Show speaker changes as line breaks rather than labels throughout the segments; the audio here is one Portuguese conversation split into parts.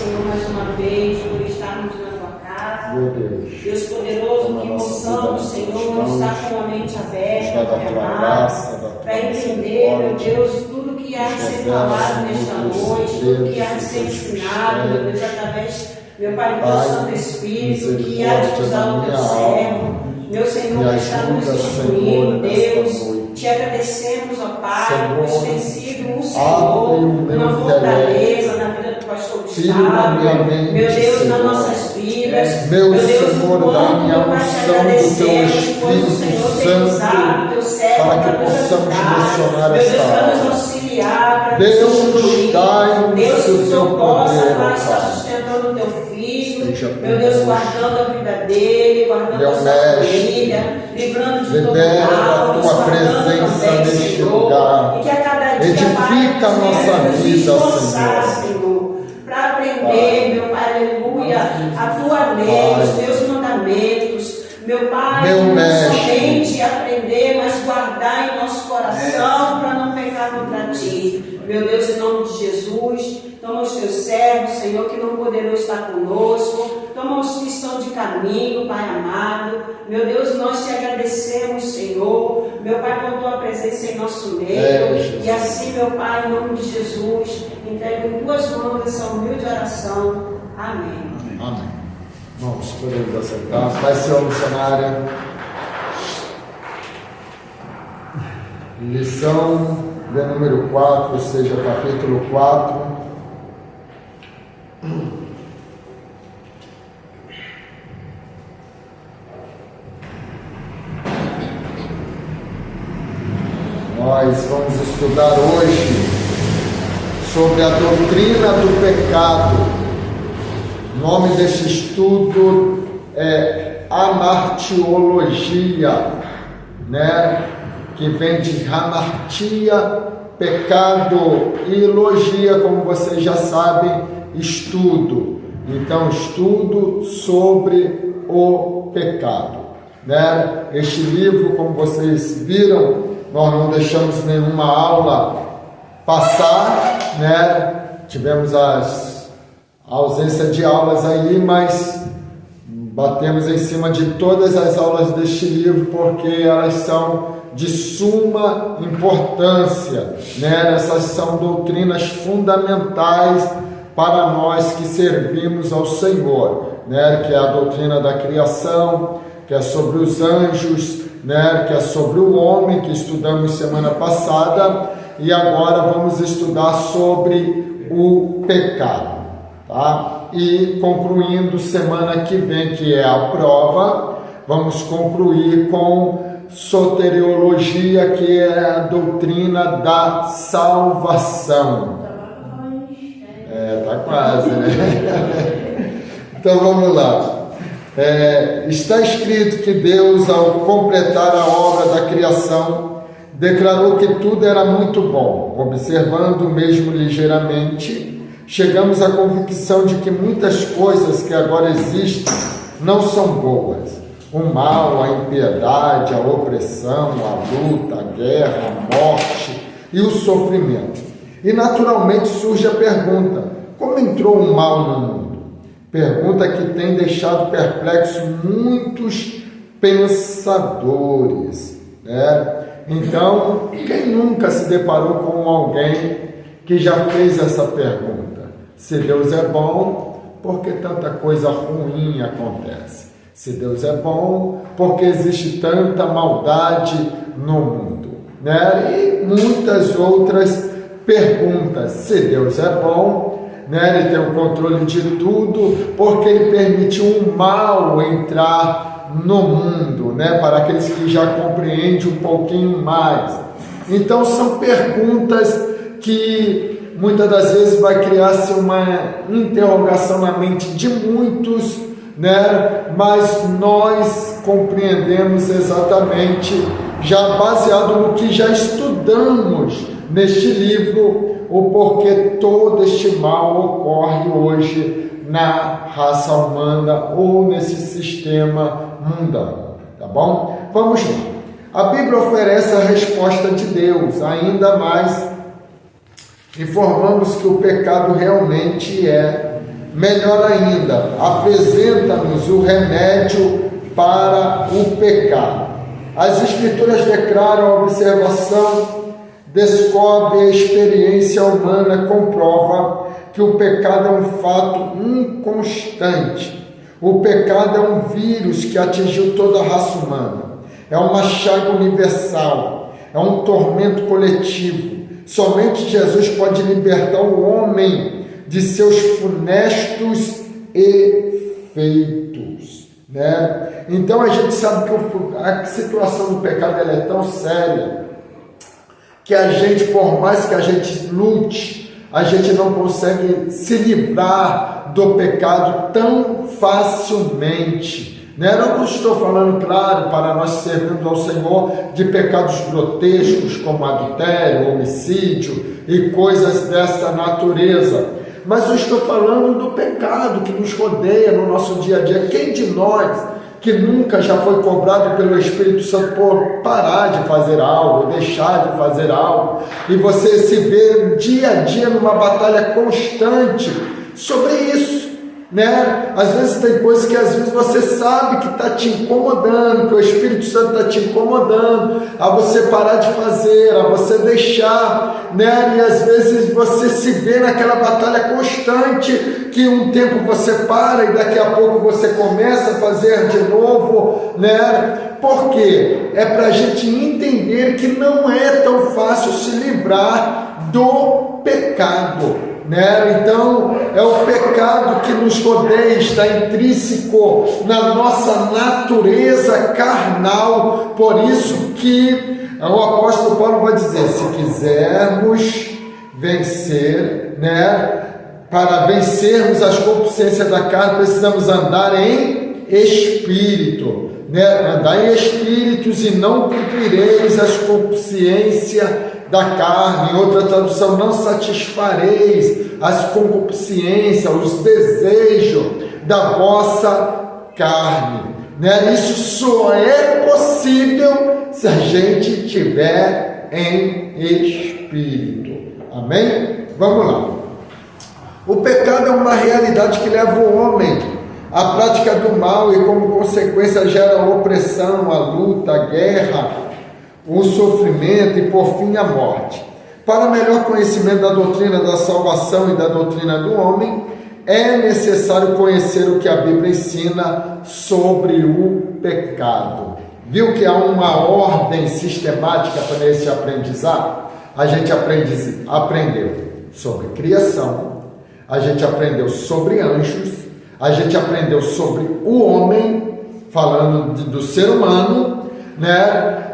Senhor, mais uma vez, por estarmos na tua casa.
Meu Deus.
Deus poderoso, que possamos, Senhor, estar com a mente aberta, para entender, meu Deus, tudo que há de ser falado nesta noite, tudo que há de ser ensinado, meu Deus, através, meu Pai, do teu Santo Espírito, que há de usar o teu servo. Meu Senhor, que está nos instruindo, Deus. Te agradecemos, ó Pai, pois tem sido um Senhor, uma fortaleza na vida do pastor Gustavo, meu Deus, nas nossas vidas, meu Deus, no quanto, meu Pai, te agradecemos, pois o Senhor tem usado o teu servo para nos ajudar, meu Deus, para nos auxiliar, para nos instruir, Deus, que o Senhor possa, Pai, estar sustentando o teu filho, meu Deus, guardando a vida dele, guardando a sua família, livrando de todo mal, nos guardando também, Senhor, e que a cada dia,
edifica a nossa vida,
Senhor, para aprender, meu Pai, aleluia, a tua lei, os teus mandamentos, meu Pai, não somente aprender, mas guardar em nosso coração para não pecar contra ti. Meu Deus, em nome de Jesus, toma os teus servos, Senhor, que não poderão estar conosco, toma os que estão de caminho, Pai amado. Meu Deus, nós te agradecemos, Senhor, meu Pai, por tua presença em nosso meio. E assim, meu Pai, em nome de Jesus, entrego em tuas mãos essa humilde oração. Amém.
Amém. Vamos, podemos aceitar. Pai, Senhor, missionária. Lição de número 4, ou seja, capítulo 4. Nós vamos estudar hoje sobre a doutrina do pecado. O nome deste estudo é amartiologia, né? Que vem de hamartia, pecado, e logia, como vocês já sabem, estudo. Então, estudo sobre o pecado, né? Este livro, como vocês viram, nós não deixamos nenhuma aula passar, né? Tivemos a ausência de aulas aí, mas batemos em cima de todas as aulas deste livro, porque elas são de suma importância, né? Essas são doutrinas fundamentais para nós que servimos ao Senhor, né? Que é a doutrina da criação, que é sobre os anjos, né? Que é sobre o homem, que estudamos semana passada, e agora vamos estudar sobre o pecado, tá? E concluindo semana que vem, que é a prova, vamos concluir com soteriologia, que é a doutrina da salvação. Tá quase, né? Então vamos lá. Está escrito que Deus, ao completar a obra da criação, declarou que tudo era muito bom. Observando mesmo ligeiramente, chegamos à convicção de que muitas coisas que agora existem não são boas. O mal, a impiedade, a opressão, a luta, a guerra, a morte e o sofrimento. E naturalmente surge a pergunta: como entrou o mal no mundo? Pergunta que tem deixado perplexo muitos pensadores, né? Então, quem nunca se deparou com alguém que já fez essa pergunta? Se Deus é bom, por que tanta coisa ruim acontece? Se Deus é bom, por que existe tanta maldade no mundo, né? E muitas outras perguntas. Se Deus é bom, né? Ele tem o controle de tudo, porque Ele permitiu o mal entrar no mundo, né? Para aqueles que já compreendem um pouquinho mais. Então são perguntas que muitas das vezes vai criar-se uma interrogação na mente de muitos, né? Mas nós compreendemos exatamente, já baseado no que já estudamos neste livro, o porquê todo este mal ocorre hoje na raça humana ou nesse sistema mundano, tá bom? Vamos lá. A Bíblia oferece a resposta de Deus, ainda mais informamos que o pecado realmente é melhor ainda, apresenta-nos o remédio para o pecado. As Escrituras declaram a observação, descobre a experiência humana, comprova que o pecado é um fato inconstante. O pecado é um vírus que atingiu toda a raça humana. É uma chaga universal, é um tormento coletivo. Somente Jesus pode libertar o homem de seus funestos efeitos, né? Então a gente sabe que a situação do pecado ela é tão séria que a gente, por mais que a gente lute, a gente não consegue se livrar do pecado tão facilmente, né? Não estou falando, claro, para nós servirmos ao Senhor de pecados grotescos como adultério, homicídio e coisas dessa natureza, mas eu estou falando do pecado que nos rodeia no nosso dia a dia. Quem de nós que nunca já foi cobrado pelo Espírito Santo por parar de fazer algo, deixar de fazer algo, e você se vê dia a dia numa batalha constante sobre isso, né? Às vezes tem coisas que às vezes você sabe que está te incomodando, que o Espírito Santo está te incomodando a você parar de fazer, a você deixar, né? E às vezes você se vê naquela batalha constante, que um tempo você para e daqui a pouco você começa a fazer de novo, né? Por quê? É para a gente entender que não é tão fácil se livrar do pecado, né? Então é o pecado que nos rodeia, está intrínseco na nossa natureza carnal. Por isso que o apóstolo Paulo vai dizer: se quisermos vencer, né, para vencermos as concupiscências da carne, precisamos andar em espírito, né? Andar em espíritos e não cumprireis as concupiscências da carne. Em outra tradução, não satisfareis as concupiscências, os desejos da vossa carne, né? Isso só é possível se a gente tiver em espírito. Amém? Vamos lá. O pecado é uma realidade que leva o homem à prática do mal e, como consequência, gera a opressão, a luta, a guerra, o sofrimento e, por fim, a morte. Para melhor conhecimento da doutrina da salvação e da doutrina do homem, é necessário conhecer o que a Bíblia ensina sobre o pecado. Viu que há uma ordem sistemática para esse aprendizado? A gente aprendeu sobre criação, a gente aprendeu sobre anjos, a gente aprendeu sobre o homem, falando do ser humano, né?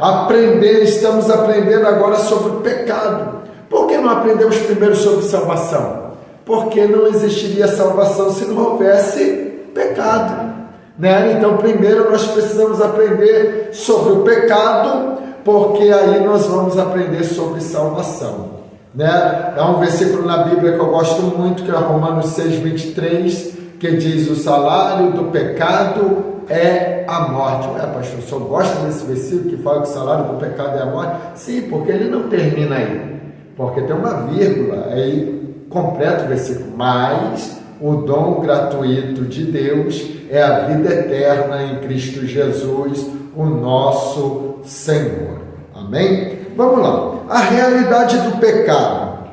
Estamos aprendendo agora sobre o pecado. Por que não aprendemos primeiro sobre salvação? Porque não existiria salvação se não houvesse pecado, né? Então primeiro nós precisamos aprender sobre o pecado, porque aí nós vamos aprender sobre salvação, né? Há um versículo na Bíblia que eu gosto muito, que é Romanos 6:23, que diz: o salário do pecado é a morte. Ué, pastor, só gosta desse versículo que fala que o salário do pecado é a morte? Sim, porque ele não termina aí, porque tem uma vírgula, aí completa o versículo: mas o dom gratuito de Deus é a vida eterna em Cristo Jesus, o nosso Senhor. Amém? Vamos lá. A realidade do pecado.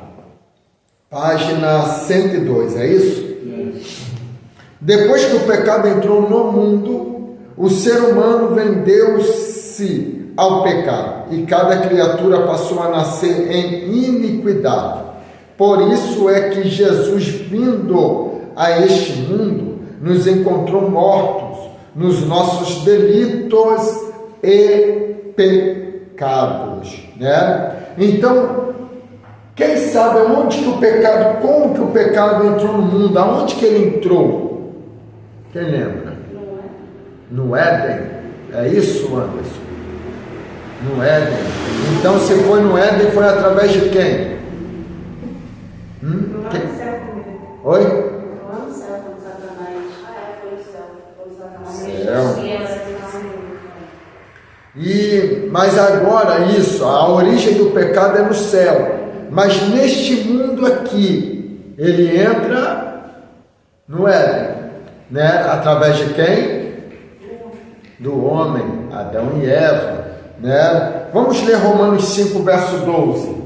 Página 102, é isso? Depois que o pecado entrou no mundo, o ser humano vendeu-se ao pecado e cada criatura passou a nascer em iniquidade. Por isso é que Jesus, vindo a este mundo, nos encontrou mortos nos nossos delitos e pecados, né? Então, quem sabe aonde que o pecado, como que o pecado entrou no mundo, aonde que ele entrou? Quem lembra? No Éden. É isso, Anderson? No Éden. Então, se foi no Éden, foi através de quem?
No céu.
Oi?
No céu, com Satanás. Foi o céu.
Mas agora isso, a origem do pecado é no céu. Mas neste mundo aqui, ele entra no Éden, né? Através de quem? Do homem, Adão e Eva, né? Vamos ler Romanos 5, verso 12.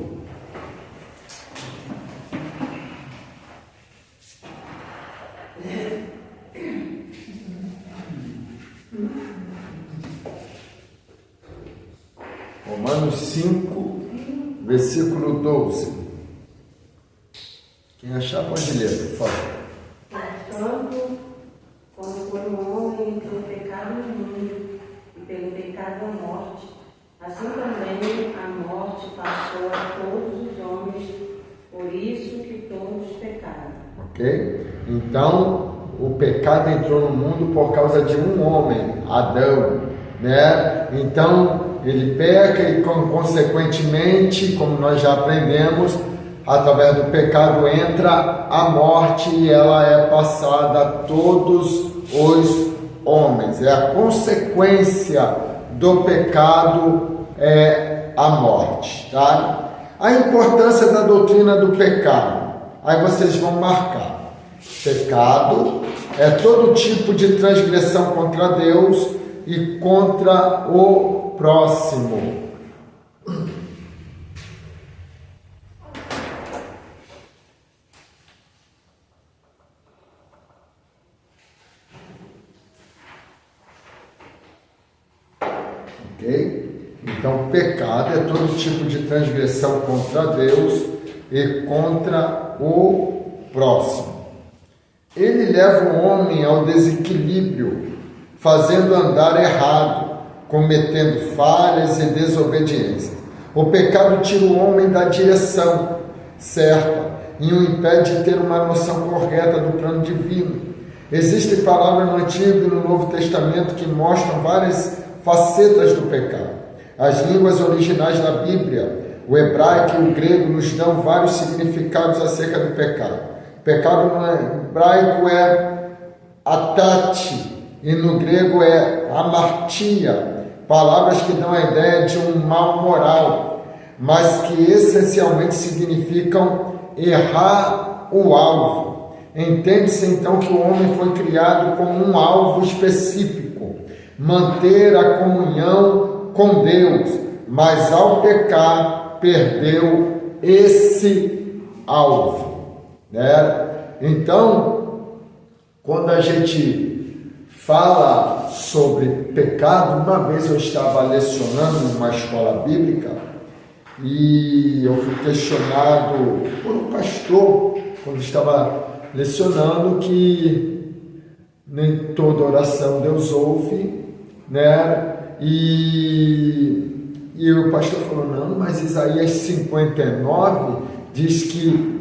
Romanos 5, versículo 12. Quem achar pode ler, por favor.
Portanto, como foi um homem entrou o pecado no mundo, e pelo pecado a morte, assim também a morte passou a todos os homens, por isso que todos pecaram. Ok?
Então, o pecado entrou no mundo por causa de um homem, Adão, né? Então, ele peca e, consequentemente, como nós já aprendemos, através do pecado entra a morte e ela é passada a todos os homens. É a consequência do pecado é a morte, tá? A importância da doutrina do pecado. Aí vocês vão marcar. Pecado é todo tipo de transgressão contra Deus e contra o próximo. Ok? Então, pecado é todo tipo de transgressão contra Deus e contra o próximo. Ele leva o homem ao desequilíbrio, fazendo andar errado, cometendo falhas e desobediência. O pecado tira o homem da direção certa e o impede de ter uma noção correta do plano divino. Existem palavras no Antigo e no Novo Testamento que mostram várias facetas do pecado. As línguas originais da Bíblia, o hebraico e o grego, nos dão vários significados acerca do pecado. O pecado no hebraico é atati e no grego é amartia, palavras que dão a ideia de um mal moral, mas que essencialmente significam errar o alvo. Entende-se então que o homem foi criado com um alvo específico, manter a comunhão com Deus, mas ao pecar perdeu esse alvo, né? Então, quando a gente fala sobre pecado, uma vez eu estava lecionando numa escola bíblica e eu fui questionado por um pastor, quando estava lecionando, que nem toda oração Deus ouve, né? E o pastor falou, não, mas Isaías 59 diz que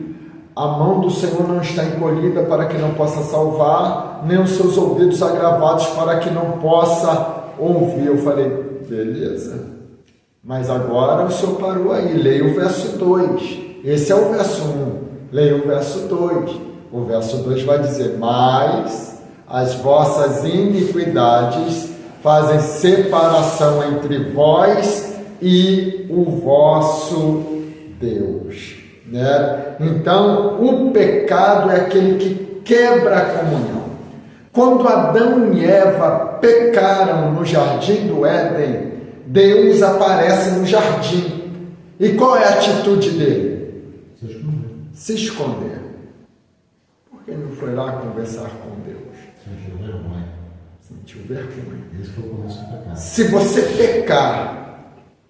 a mão do Senhor não está encolhida para que não possa salvar, nem os seus ouvidos agravados para que não possa ouvir. Eu falei, beleza, mas agora o Senhor parou aí, leia o verso 2. Esse é o verso 1, leia o verso 2. O verso 2 vai dizer, mas as vossas iniquidades fazem separação entre vós e o vosso Deus, né? Então, o pecado é aquele que quebra a comunhão. Quando Adão e Eva pecaram no jardim do Éden, Deus aparece no jardim. E qual é a atitude dele? Se esconder. Por que não foi lá conversar com Deus?
Sentiu vergonha.
Sentiu vergonha.
Esse foi o começo do pecado.
Se você pecar,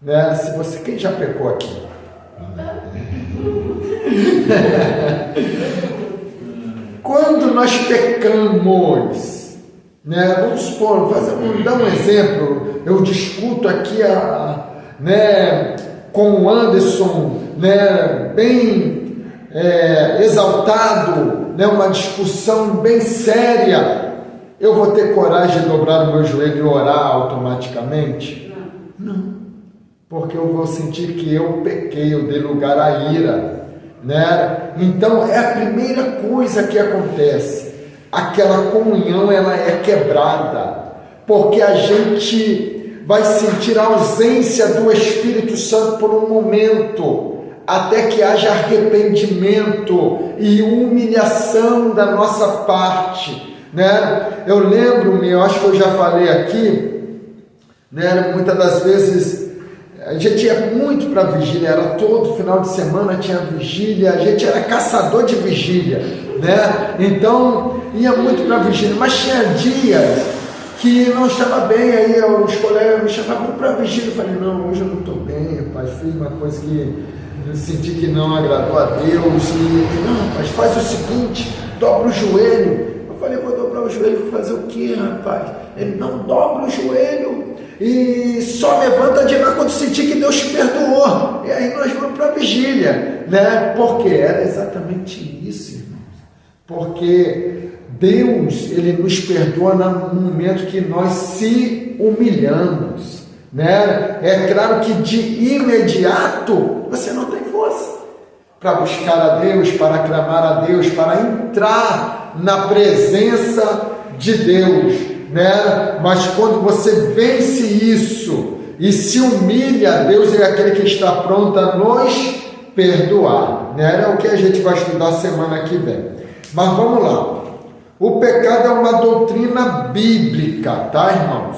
né? Se você, quem já pecou aqui? Quando nós pecamos, né? Vamos supor, vamos dar um exemplo. Eu discuto aqui né, com o Anderson, né, bem exaltado, né, uma discussão bem séria. Eu vou ter coragem de dobrar o meu joelho e orar automaticamente? Não. Porque eu vou sentir que eu pequei, eu dei lugar à ira, né? Então, é a primeira coisa que acontece. Aquela comunhão, ela é quebrada, porque a gente vai sentir a ausência do Espírito Santo por um momento. até que haja arrependimento e humilhação da nossa parte, né? Eu lembro-me, eu acho que eu já falei aqui, né? Muitas das vezes a gente ia muito para vigília, era todo final de semana tinha vigília, a gente era caçador de vigília, né? Então ia muito para vigília, mas tinha dias que não estava bem, aí os colegas me chamavam para vigília, eu falei, não, hoje eu não estou bem, rapaz, fiz uma coisa que eu senti que não agradou a Deus, e não, rapaz, faz o seguinte, dobra o joelho. Eu falei, vou dobrar o joelho, vou fazer o quê, rapaz? Ele, não, dobra o joelho e só levanta de lá quando sentir que Deus te perdoou. E aí nós vamos para a vigília, né? Porque era exatamente isso, irmãos. Porque Deus, Ele nos perdoa no momento que nós se humilhamos, né? É claro que de imediato você não tem força para buscar a Deus, para clamar a Deus, para entrar na presença de Deus, né? Mas quando você vence isso e se humilha a Deus, é aquele que está pronto a nos perdoar, né? É o que a gente vai estudar semana que vem. Mas vamos lá. O pecado é uma doutrina bíblica, tá, irmãos?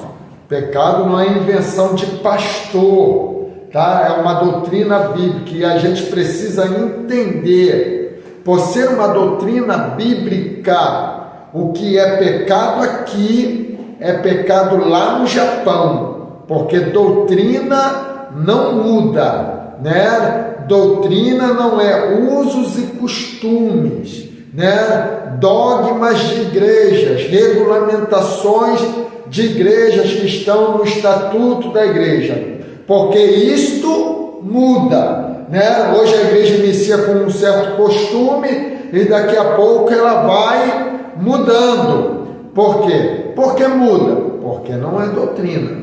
Pecado não é invenção de pastor, tá? É uma doutrina bíblica e a gente precisa entender, por ser uma doutrina bíblica, o que é pecado aqui é pecado lá no Japão, porque doutrina não muda, né? Doutrina não é usos e costumes, né? Dogmas de igrejas, regulamentações de igrejas que estão no estatuto da igreja, porque isto muda, né? Hoje a igreja inicia com um certo costume e daqui a pouco ela vai mudando. Por quê? Porque muda, porque não é doutrina.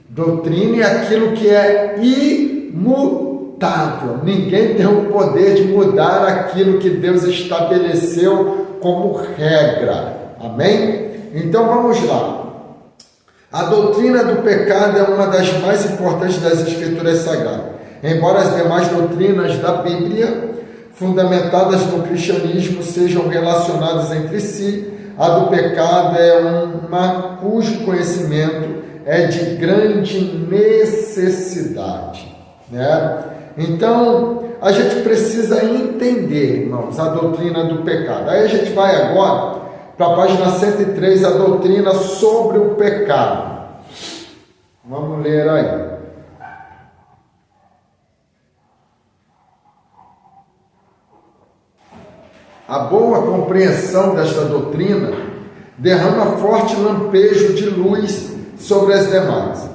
Doutrina é aquilo que é imutável. Ninguém tem o poder de mudar aquilo que Deus estabeleceu como regra. Amém? Então vamos lá. A doutrina do pecado é uma das mais importantes das Escrituras Sagradas. Embora as demais doutrinas da Bíblia, fundamentadas no cristianismo, sejam relacionadas entre si, a do pecado é uma cujo conhecimento é de grande necessidade, né? Então, a gente precisa entender, irmãos, a doutrina do pecado. Aí a gente vai agora para a página 103, a doutrina sobre o pecado. Vamos ler aí. A boa compreensão desta doutrina derrama forte lampejo de luz sobre as demais,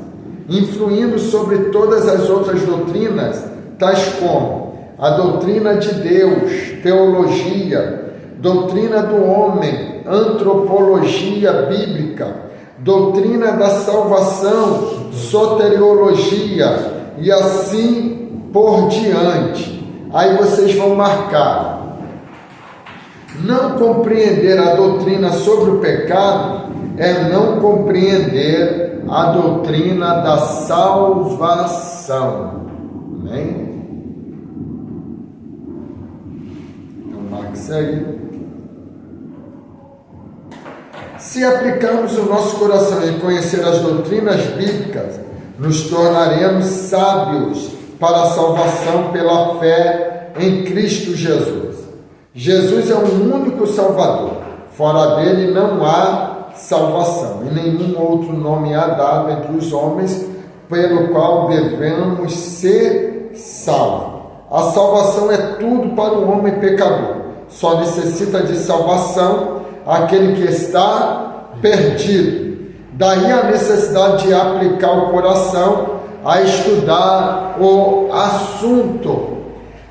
influindo sobre todas as outras doutrinas, tais como a doutrina de Deus, teologia, doutrina do homem, antropologia bíblica, doutrina da salvação, soteriologia e assim por diante. Aí vocês vão marcar. Não compreender a doutrina sobre o pecado é não compreender a doutrina da salvação. Amém? Então, marque isso aí. Se aplicarmos o nosso coração em conhecer as doutrinas bíblicas, nos tornaremos sábios para a salvação pela fé em Cristo Jesus. Jesus é o único Salvador. Fora dele não há salvação, e nenhum outro nome há dado entre os homens pelo qual devemos ser salvos. A salvação é tudo para o homem pecador. Só necessita de salvação aquele que está perdido. Daí a necessidade de aplicar o coração a estudar o assunto.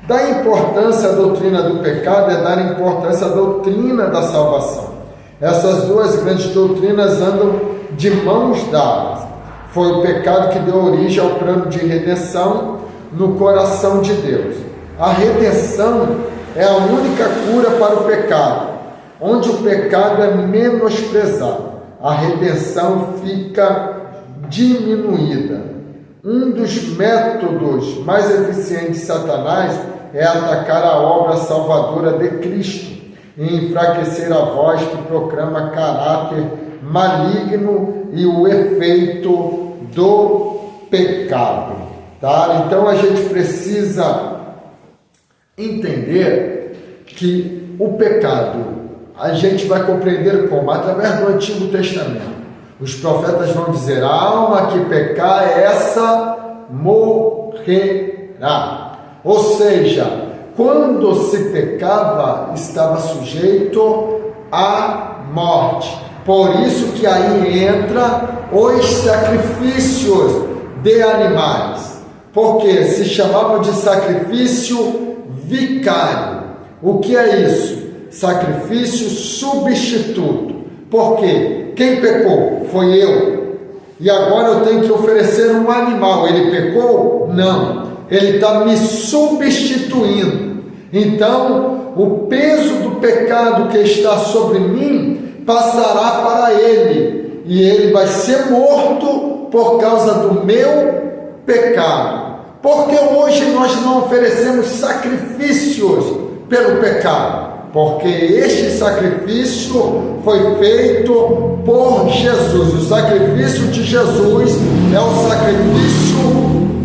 Da importância à doutrina do pecado é dar importância à doutrina da salvação. Essas duas grandes doutrinas andam de mãos dadas. Foi o pecado que deu origem ao plano de redenção no coração de Deus. A redenção é a única cura para o pecado. Onde o pecado é menosprezado, a redenção fica diminuída. Um dos métodos mais eficientes de Satanás é atacar a obra salvadora de Cristo e enfraquecer a voz que proclama caráter maligno e o efeito do pecado. Tá? Então a gente precisa entender que o pecado a gente vai compreender como? Através do Antigo Testamento. Os profetas vão dizer: a alma que pecar, essa morrerá. Ou seja, quando se pecava, estava sujeito à morte. Por isso que aí entra os sacrifícios de animais, porque se chamavam de sacrifício vicário. O que é isso? Sacrifício substituto. Por quê? Quem pecou? Foi eu. E agora eu tenho que oferecer um animal. Ele pecou? Não. Ele está me substituindo. Então, o peso do pecado que está sobre mim passará para ele. E ele vai ser morto por causa do meu pecado. Porque hoje nós não oferecemos sacrifícios pelo pecado? Porque este sacrifício foi feito por Jesus. O sacrifício de Jesus é o sacrifício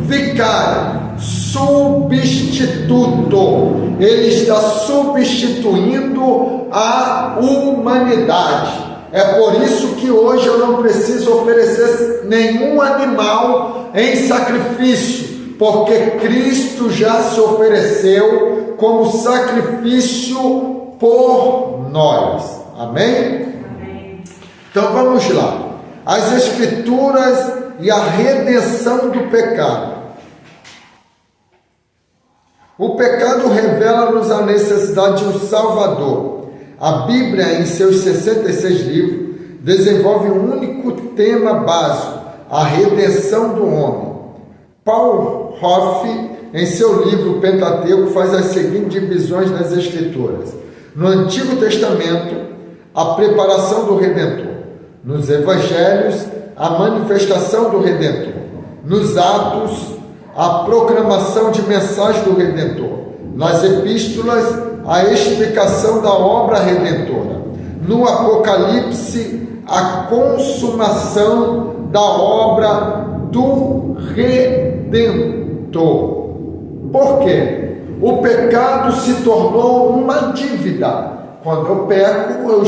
vicário, substituto. Ele está substituindo a humanidade. É por isso que hoje eu não preciso oferecer nenhum animal em sacrifício, porque Cristo já se ofereceu como sacrifício por nós. Amém?
Amém.
Então vamos lá. As Escrituras e a redenção do pecado. O pecado revela-nos a necessidade de um Salvador. A Bíblia, em seus 66 livros, desenvolve um único tema básico: a redenção do homem. Paul Hoff, em seu livro Pentateuco, faz as seguintes divisões das Escrituras: no Antigo Testamento, a preparação do Redentor; nos Evangelhos, a manifestação do Redentor; nos Atos, a proclamação de mensagem do Redentor; nas Epístolas, a explicação da obra redentora; no Apocalipse, a consumação da obra do Redentor. Por quê? O pecado se tornou uma dívida. Quando eu peco, eu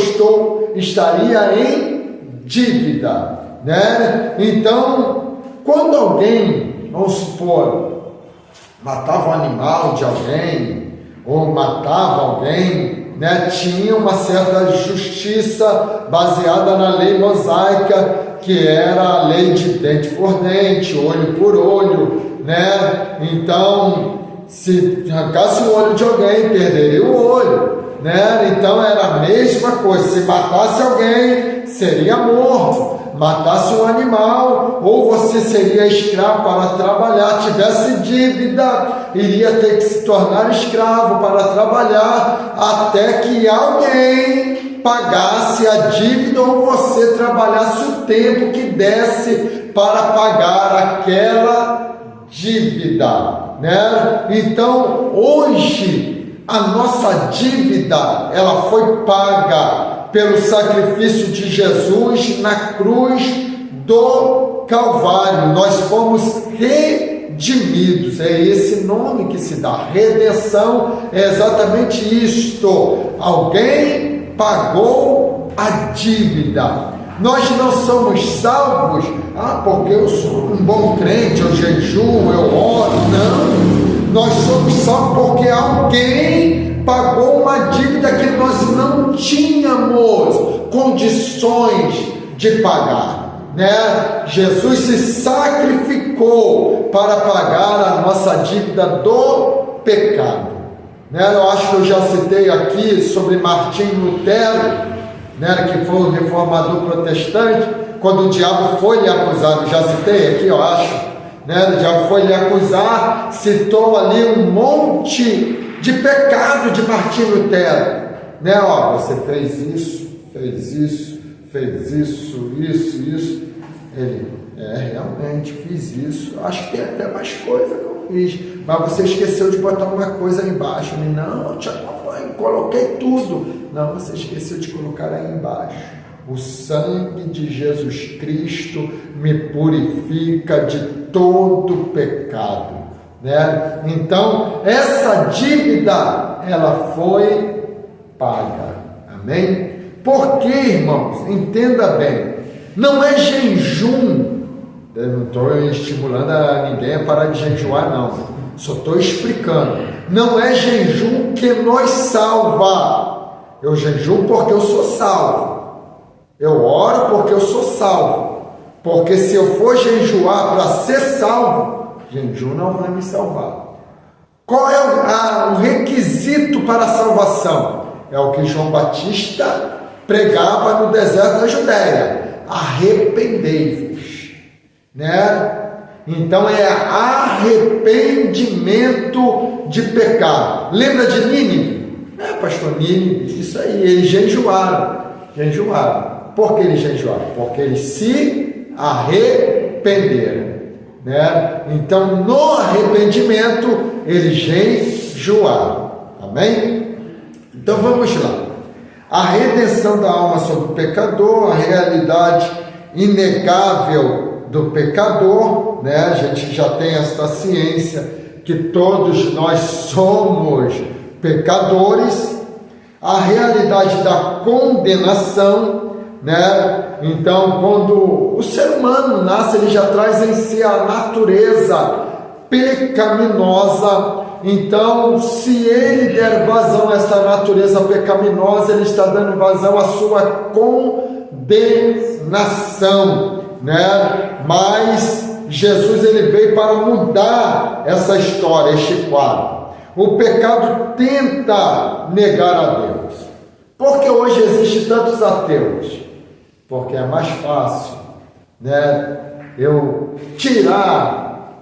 estaria em dívida, né? Então, quando alguém, vamos supor, matava um animal de alguém, ou matava alguém, né, tinha uma certa justiça baseada na lei mosaica, que era a lei de dente por dente, olho por olho, né? Então, se arrancasse o olho de alguém, perderia o olho, né? Então era a mesma coisa. Se matasse alguém, seria morto. Matasse um animal, ou você seria escravo para trabalhar. Tivesse dívida, iria ter que se tornar escravo para trabalhar, até que alguém pagasse a dívida, ou você trabalhasse o tempo que desse para pagar aquela dívida, né? Então, hoje, a nossa dívida, ela foi paga pelo sacrifício de Jesus na cruz do Calvário. Nós fomos redimidos. É esse nome que se dá. Redenção é exatamente isto. Alguém pagou a dívida. Nós não somos salvos, porque eu sou um bom crente, eu jejuo, eu oro. Não. Nós somos salvos porque alguém pagou uma dívida que nós não tínhamos condições de pagar, né? Jesus se sacrificou para pagar a nossa dívida do pecado, né? Eu acho que eu já citei aqui sobre Martinho Lutero, né, que foi um reformador protestante. Quando o diabo foi lhe acusar, já citei aqui, eu acho, né? O diabo foi lhe acusar, citou ali um monte de pecado de Martinho Lutero, né? Você fez isso, isso. Ele, realmente fiz isso. Acho que tem até mais coisa que eu fiz. Mas você esqueceu de botar uma coisa aí embaixo. Não, eu te acompanho, coloquei tudo. Não, você esqueceu de colocar aí embaixo. O sangue de Jesus Cristo me purifica de todo pecado, né? Então, essa dívida, ela foi paga. Amém? Porque, irmãos, entenda bem, não é jejum. Eu não estou estimulando a ninguém a parar de jejuar, não. Só estou explicando. Não é jejum que nos salva. Eu jejuo porque eu sou salvo. Eu oro porque eu sou salvo. Porque se eu for jejuar para ser salvo, jejum não vai me salvar. Qual é o requisito para a salvação? É o que João Batista pregava no deserto da Judéia: arrependei-vos, né? Então é arrependimento de pecado. Lembra de Nínive? Pastor, Nínive, isso aí, eles jejuaram. Por que eles jejuaram? Porque eles se arrependeram, né? Então no arrependimento eles jejuaram. Amém? Então vamos lá. A redenção da alma sobre o pecador, a realidade inegável do pecador, né? A gente já tem esta ciência que todos nós somos pecadores. A realidade da condenação, né? Então, quando o ser humano nasce, ele já traz em si a natureza pecaminosa. Então, se ele der vazão a essa natureza pecaminosa, ele está dando vazão à sua condenação, né? Mas Jesus, ele veio para mudar essa história, este quadro. O pecado tenta negar a Deus. Por que hoje existem tantos ateus? Porque é mais fácil, né, eu tirar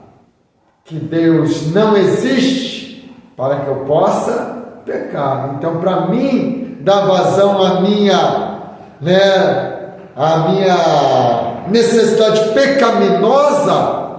que Deus não existe para que eu possa pecar. Então, para mim dar vazão à minha, né, a minha necessidade pecaminosa,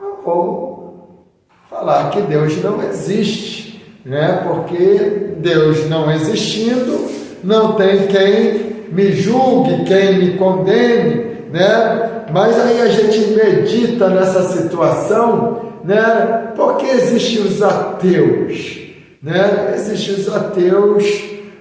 eu vou falar que Deus não existe, né? Porque Deus não existindo, não tem quem me julgue, quem me condene, né? Mas aí a gente medita nessa situação, né? Porque existem os ateus, né? Existem os ateus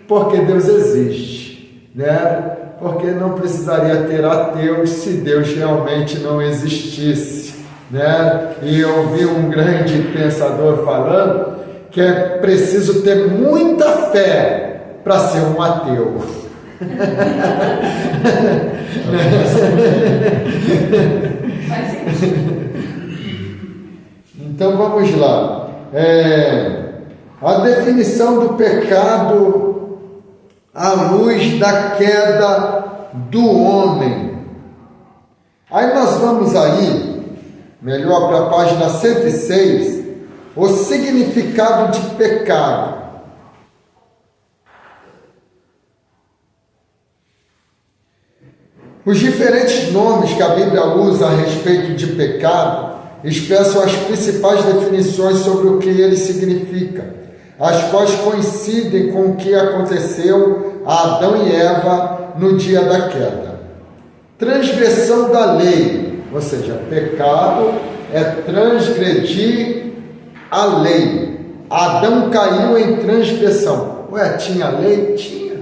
porque Deus existe, né? Porque não precisaria ter ateus se Deus realmente não existisse, né? E eu ouvi um grande pensador falando que é preciso ter muita fé para ser um ateu. Então vamos lá. A definição do pecado à luz da queda do homem. Aí nós vamos aí, melhor para a página 106, o significado de pecado. Os diferentes nomes que a Bíblia usa a respeito de pecado expressam as principais definições sobre o que ele significa, as quais coincidem com o que aconteceu a Adão e Eva no dia da queda. Transgressão da lei, ou seja, pecado é transgredir a lei. Adão caiu em transgressão. Ué, tinha lei? Tinha.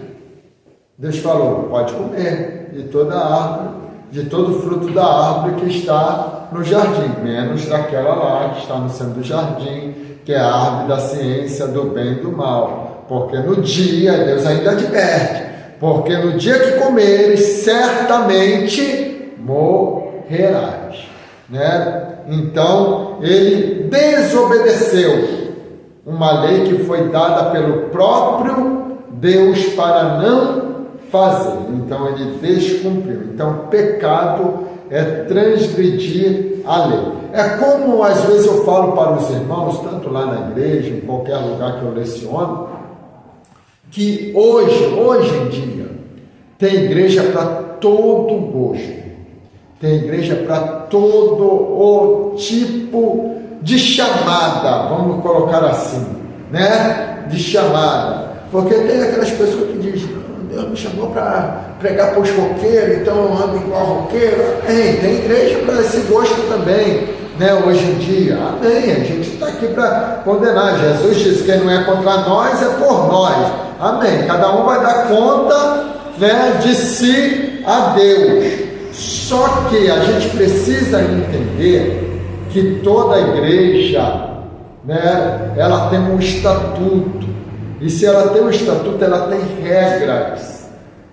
Deus falou, pode comer de toda árvore, de todo fruto da árvore que está no jardim, menos daquela lá que está no centro do jardim, que é a árvore da ciência do bem e do mal. Porque no dia, Deus ainda adverte, porque no dia que comeres, certamente morrerás, né? Então, ele desobedeceu uma lei que foi dada pelo próprio Deus para não fazer. Então, ele descumpriu. Então, pecado é transgredir a lei. É como, às vezes, eu falo para os irmãos, tanto lá na igreja, em qualquer lugar que eu leciono, que hoje em dia, tem igreja para todo gosto. Tem igreja para todo o tipo de chamada, vamos colocar assim, né? De chamada. Porque tem aquelas pessoas que dizem, Deus me chamou para pregar para os roqueiros, então eu ando igual roqueiro. Tem igreja para esse gosto também, né? Hoje em dia, amém. A gente está aqui para condenar. Jesus disse que não é contra nós, é por nós, amém. Cada um vai dar conta, né, de si a Deus. Só que a gente precisa entender que toda igreja, né, ela tem um estatuto. E se ela tem um estatuto, ela tem regras.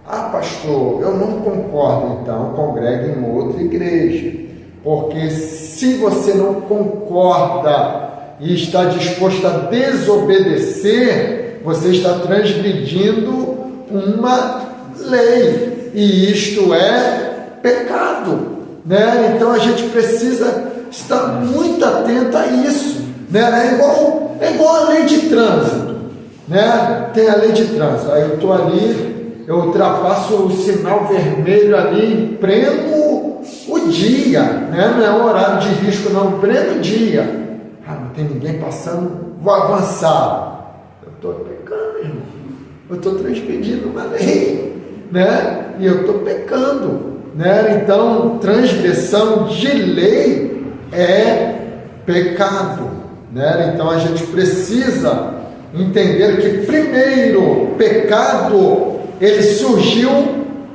Ah, pastor, eu não concordo, então congregue em outra igreja. Porque se você não concorda e está disposto a desobedecer, você está transgredindo uma lei. E isto é pecado, né? Então a gente precisa estar muito atento a isso, né? É igual a lei de trânsito, né? Tem a lei de trânsito, aí eu estou ali, eu ultrapasso o sinal vermelho ali, prendo o dia, né? Não é um horário de risco não, prendo o dia. Não tem ninguém passando, vou avançar. Eu estou pecando, irmão, eu estou transgredindo uma lei, né? E eu estou pecando, né? Então transgressão de lei é pecado, né? Então a gente precisa entender que primeiro pecado ele surgiu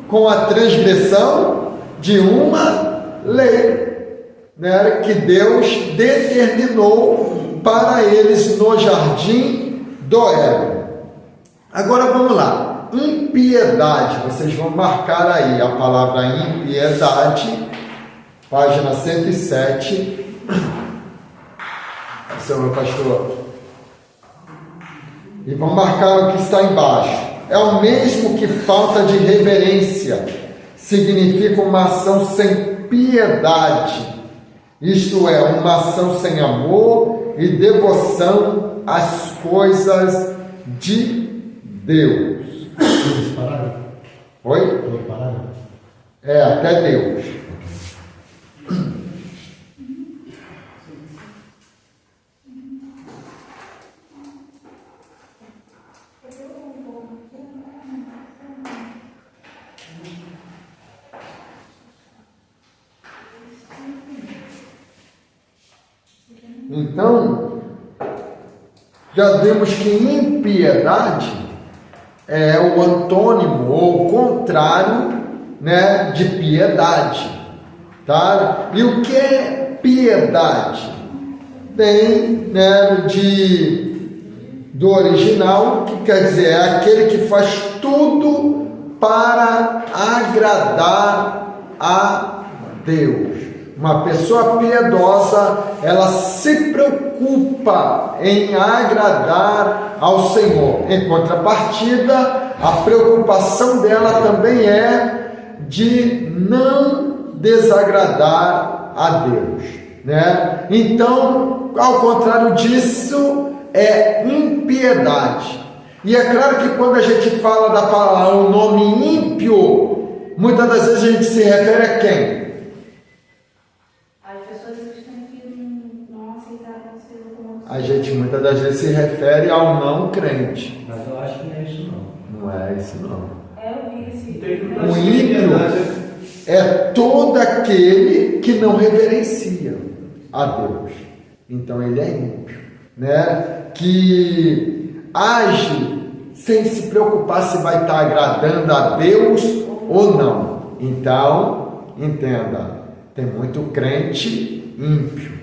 com a transgressão de uma lei, né, que Deus determinou para eles no jardim do Éden. Agora vamos lá, impiedade, vocês vão marcar aí a palavra impiedade, página 107. Senhor pastor, e vão marcar o que está embaixo. É o mesmo que falta de reverência, significa uma ação sem piedade, isto é, uma ação sem amor e devoção às coisas de Deus.
Esse parágrafo?
Oi?
Todo parágrafo?
É, até Deus. Então, já vimos que impiedade é o antônimo ou o contrário, né, de piedade, tá? E o que é piedade? Vem, né, do original, que quer dizer, é aquele que faz tudo para agradar a Deus. Uma pessoa piedosa, ela se preocupa em agradar ao Senhor. Em contrapartida, a preocupação dela também é de não desagradar a Deus, né? Então, ao contrário disso, é impiedade. E é claro que quando a gente fala da palavra, o nome ímpio, muitas das vezes a gente se refere a quem? A gente muitas das vezes se refere ao não crente.
Mas eu acho que não é isso não.
Não é isso não.
Eu
O ímpio é todo aquele que não reverencia a Deus. Então ele é ímpio, né? Que age sem se preocupar se vai estar agradando a Deus ou não. Então, entenda, tem muito crente ímpio.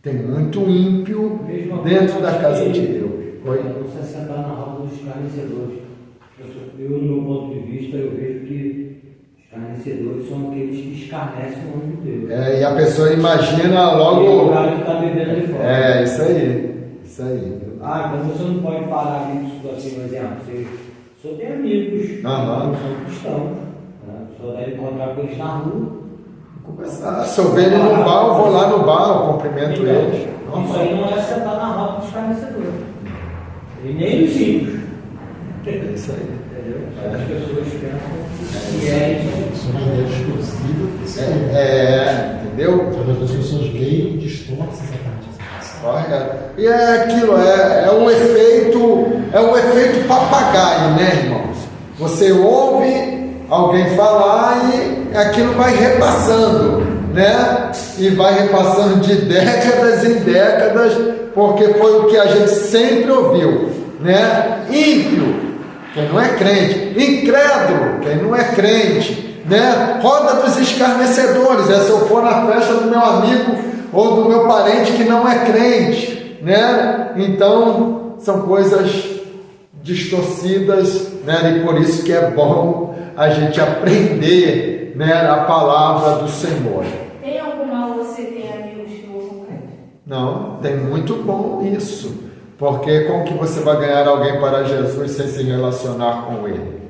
Tem muito ímpio dentro da casa de Deus.
Oi? Você sentar na roda dos escarnecedores. Eu, no meu ponto de vista, eu vejo que escarnecedores são aqueles que escarnecem o nome de Deus.
E a pessoa imagina logo...
E o cara que está bebendo ali fora.
Isso aí. Isso aí.
Então você não pode parar isso assim, por exemplo. Você só tem amigos, são cristãos. Né? Só deve encontrar com eles na rua.
Se eu ver ele no bar, eu vou lá no bar, eu cumprimento eles.
Isso aí não é sentar na roda dos escarnecedores. E nem os ímpios.
É isso aí.
Entendeu? As pessoas pensam que é isso.
Isso é uma ideia distorcida.
Entendeu?
As pessoas leem e distorcem essa parte.
Correto. E é aquilo, é um efeito papagaio, né, irmãos? Você ouve alguém falar e aquilo vai repassando, né? E vai repassando de décadas em décadas, porque foi o que a gente sempre ouviu, né? Ímpio, quem não é crente; incrédulo, quem não é crente, né? Roda dos escarnecedores, se eu for na festa do meu amigo ou do meu parente que não é crente, né? Então, são coisas distorcidas, né? E por isso que é bom a gente aprender, né, a palavra do Senhor.
Tem algum mal você ter amigos que não são crentes?
Não, tem muito bom isso, porque como que você vai ganhar alguém para Jesus sem se relacionar com Ele,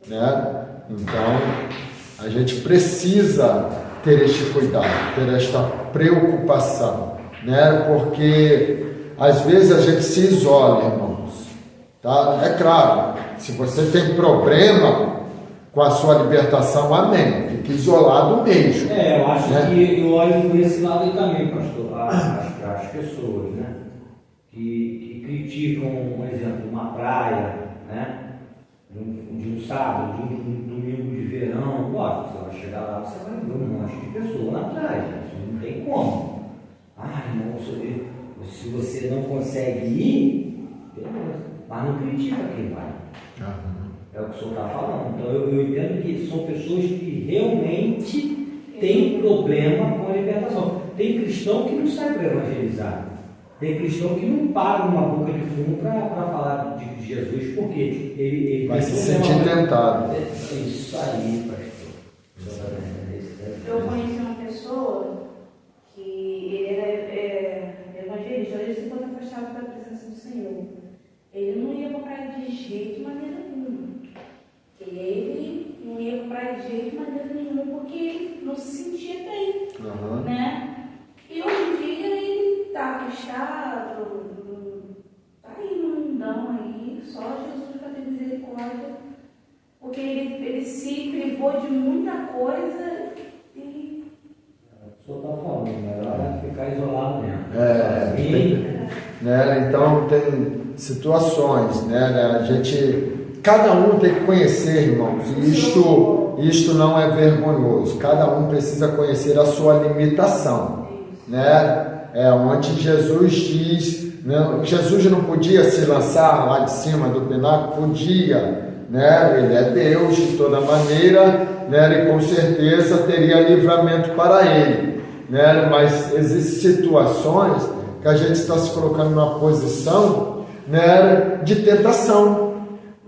né? Então, a gente precisa ter este cuidado, ter esta preocupação, né? Porque às vezes a gente se isola, irmãos, tá? É claro, se você tem problema com a sua libertação, amém, fique isolado mesmo.
Eu acho,
né?
que eu olho por esse lado aí também, pastor, as pessoas, né? Que criticam, por exemplo, uma praia, né? De um sábado, de um domingo de verão. Lógico, você vai chegar lá, você vai ver um monte de pessoa na praia, isso não tem como. Irmão, se você não consegue ir, beleza, mas não critica quem vai. É o que o senhor está falando. Então eu entendo que são pessoas que realmente têm problema com a libertação. Tem cristão que não sai para evangelizar. Tem cristão que não para uma boca de fumo para falar de Jesus, porque ele
vai se sentir tentado.
É isso aí, pastor.
Eu conheci uma pessoa que ele era evangelista, ele se enquanto afastado da presença do Senhor. Ele não ia para a praia de jeito, maneira nenhuma. Ele não ia para a praia de jeito, maneira nenhuma, porque ele não se sentia bem, né? E hoje em dia ele está afastado, está aí no mundão aí, só Jesus para ter misericórdia, porque ele se privou de muita coisa e...
O senhor está falando, melhor ficar isolado mesmo.
Né? Então tem situações, né? Cada um tem que conhecer, irmãos, e isto não é vergonhoso. Cada um precisa conhecer a sua limitação, né? É onde Jesus diz, né? Jesus não podia se lançar lá de cima do pináculo, podia, né? Ele é Deus de toda maneira, né? E com certeza teria livramento para ele, né? Mas existem situações que a gente está se colocando numa posição, né, de tentação.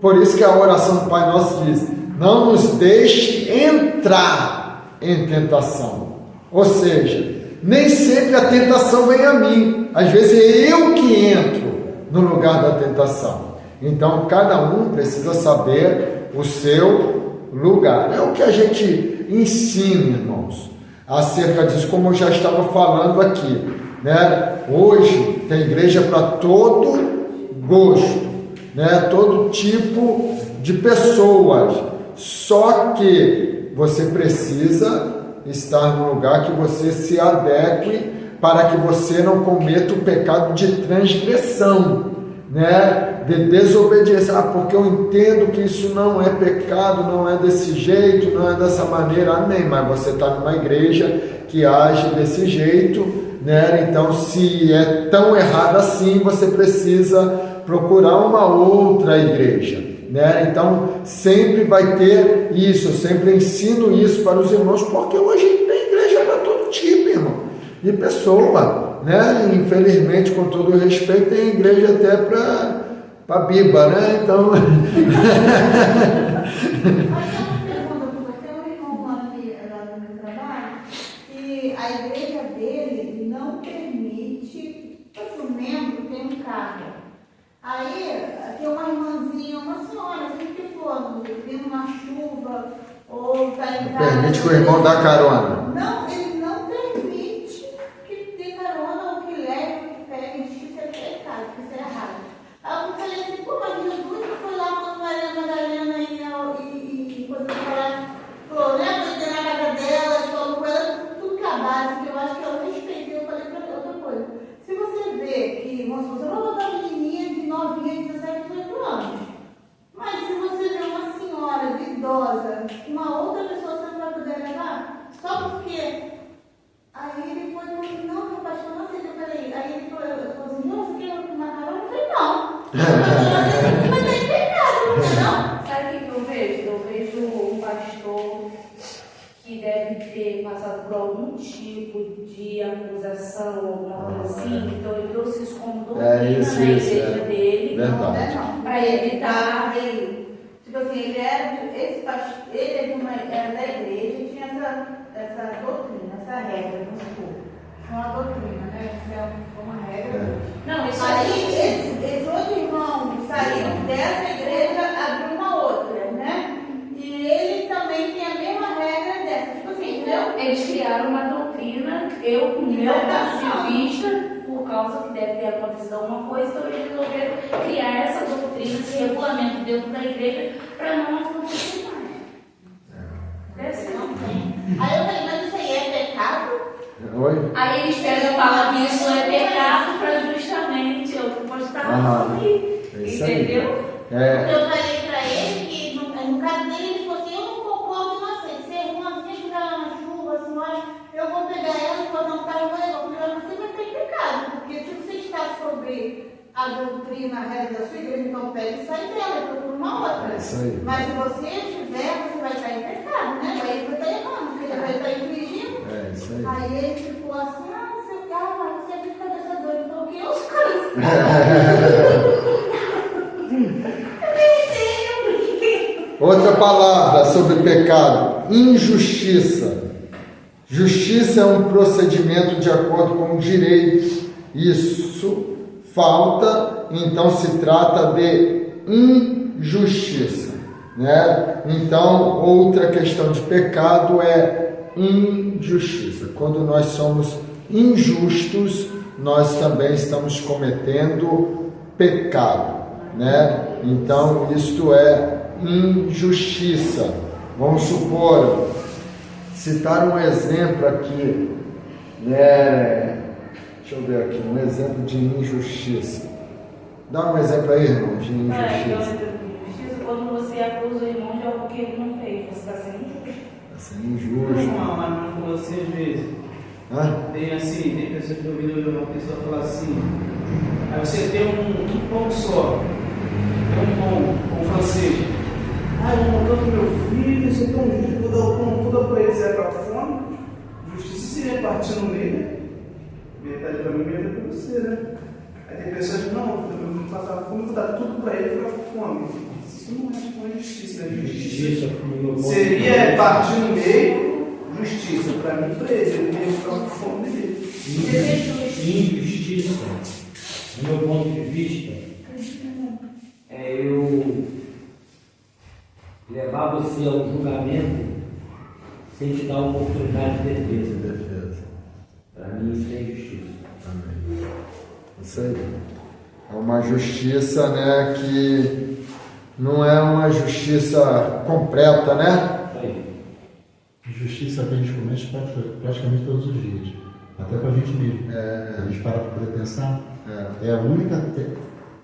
Por isso que a oração do Pai Nosso diz: não nos deixe entrar em tentação. Ou seja, nem sempre a tentação vem a mim. Às vezes é eu que entro no lugar da tentação. Então, cada um precisa saber o seu lugar. É o que a gente ensina, irmãos, acerca disso, como eu já estava falando aqui, né? Hoje tem igreja para todo gosto, né? Todo tipo de pessoas. Só que você precisa estar no lugar que você se adeque para que você não cometa o pecado de transgressão, né? De desobediência. Porque eu entendo que isso não é pecado, não é desse jeito, não é dessa maneira. Amém, mas você está numa igreja que age desse jeito, né? Então, se é tão errado assim, você precisa procurar uma outra igreja, né? Então, sempre vai ter isso. Eu sempre ensino isso para os irmãos, porque hoje tem igreja para todo tipo, irmão, de pessoa, né? Infelizmente, com todo o respeito, tem igreja até para biba, né? Então...
A igreja dele não permite que o membro tenha um carro. Aí tem uma irmãzinha, uma senhora, assim que for, vindo uma chuva, ou está em casa.
Permite que o irmão dá carona.
Não, ele não permite que dê carona ou que leve, ou que pegue, diz que isso é pecado, que isso é errado. Aí eu falei assim, pô, mas Jesus foi lá quando Maria Madalena e quando falou, né, foi ter na casa dela, falou com ela, tudo que é base, que eu acho que eu respeitei. Eu falei pra outra coisa, se você vê só porque. Aí ele foi e falou assim, não, meu pastor, não sei o que eu falei. Aí ele falou assim, não, você quer um macarrão? Eu falei, não. Você vai ter pecado, não?
Sabe o que eu vejo? Eu vejo um pastor que deve ter passado por algum tipo de acusação, alguma coisa assim, então ele trouxe isso como doutrina na igreja dele, para evitar ele.
Tipo assim, ele era da igreja, tinha essa doutrina, essa regra, vamos supor. Uma doutrina, né? Isso é uma regra.
Não, isso
aí, esse outro irmão saiu dessa igreja, abriu uma outra, né? E ele também tem a mesma regra dessa. Tipo assim, entendeu?
eles criaram uma doutrina, eu, com o meu ponto de vista, por causa que deve ter acontecido alguma coisa, então eles resolveram criar essa doutrina, esse regulamento dentro da igreja, para não acontecer mais.
Não tem. Aí eu falei, mas isso aí é pecado?
Oi?
Aí eles pegam e falam que isso é pecado para justamente eu postar aqui, entendeu?
Porque eu falei pra ele que no caso dele, ele falou assim, eu não concordo e não aceito. Se a irmãzinha estiver lá na chuva, senhora, eu vou pegar ela e vou dar um carro e vou levar. Porque você vai ter pecado. Porque se você está sobre a doutrina, a regra da sua igreja, então pega e sai dela, e procura uma outra.
Isso aí.
Mas se você tiver, você vai estar em pecado, né? Aí ele vai estar errando, porque ele vai estar infringindo.
É isso aí.
Aí ele ficou assim, você é de cabeça doida. Ele falou, que os caras?
Outra palavra sobre pecado: injustiça. Justiça é um procedimento de acordo com o direito. Isso falta, então se trata de injustiça, né? Então, outra questão de pecado é injustiça. Quando nós somos injustos, nós também estamos cometendo pecado, né? Então, isto é injustiça. Vamos supor, citar um exemplo aqui, né? Deixa eu ver aqui, um exemplo de injustiça. Dá um exemplo aí, irmão, de injustiça.
Injustiça quando você acusa o irmão de algo que ele não fez, você está sendo injusto.
Está sendo injusto.
Mas com você às vezes. Tem pessoas que eu ouvi uma pessoa falar assim, aí você tem um pão só, tem um pão francês. Eu vou mandar pro meu filho, você tem um justo, vou dar o pão todo para ele, se é para fome. Justiça seria partir no meio, né? Metade para mim, metade para você, né? Aí tem pessoas que não, eu vou passar fome, vou dar tudo para ele, ficar com fome. Isso não é tipo uma justiça, né? Justiça seria partir no meio, justiça para mim e para ele ia ficar com fome dele.
Injustiça, do meu ponto de vista, é eu levar você a um julgamento sem te dar oportunidade de defesa. Para mim isso é injustiça.
Amém. Isso aí. É uma justiça, né, que não é uma justiça completa, né?
Aí.
Justiça que a gente comete praticamente todos os dias. Até para a gente mesmo. A gente para poder pensar. É a única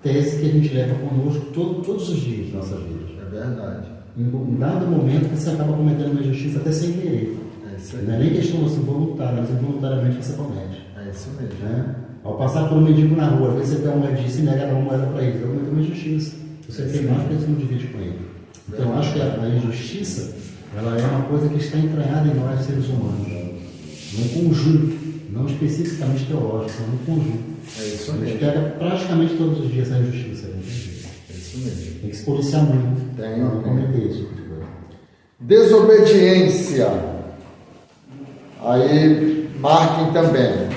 tese que a gente leva conosco todos os dias das nossas vidas.
É verdade.
Em dado momento você acaba cometendo uma injustiça até sem querer.
É isso aí.
Não é nem questão assim, voluntária, mas involuntariamente você comete.
É isso mesmo.
Né? Ao passar por um mendigo na rua, às vezes você pega uma moedinha e se nega a dar uma moeda para ele. Então cometeu uma injustiça. Você tem mais porque você não divide com ele. Então eu acho que a injustiça ela é uma coisa que está entranhada em nós seres humanos. Num conjunto, não especificamente teológico, mas num conjunto.
É isso
A gente
mesmo.
pega praticamente todos os dias essa injustiça.
É isso mesmo.
Tem que se policiar muito.
Tem.
Não cometer esse tipo de coisa.
Desobediência. Aí marquem também.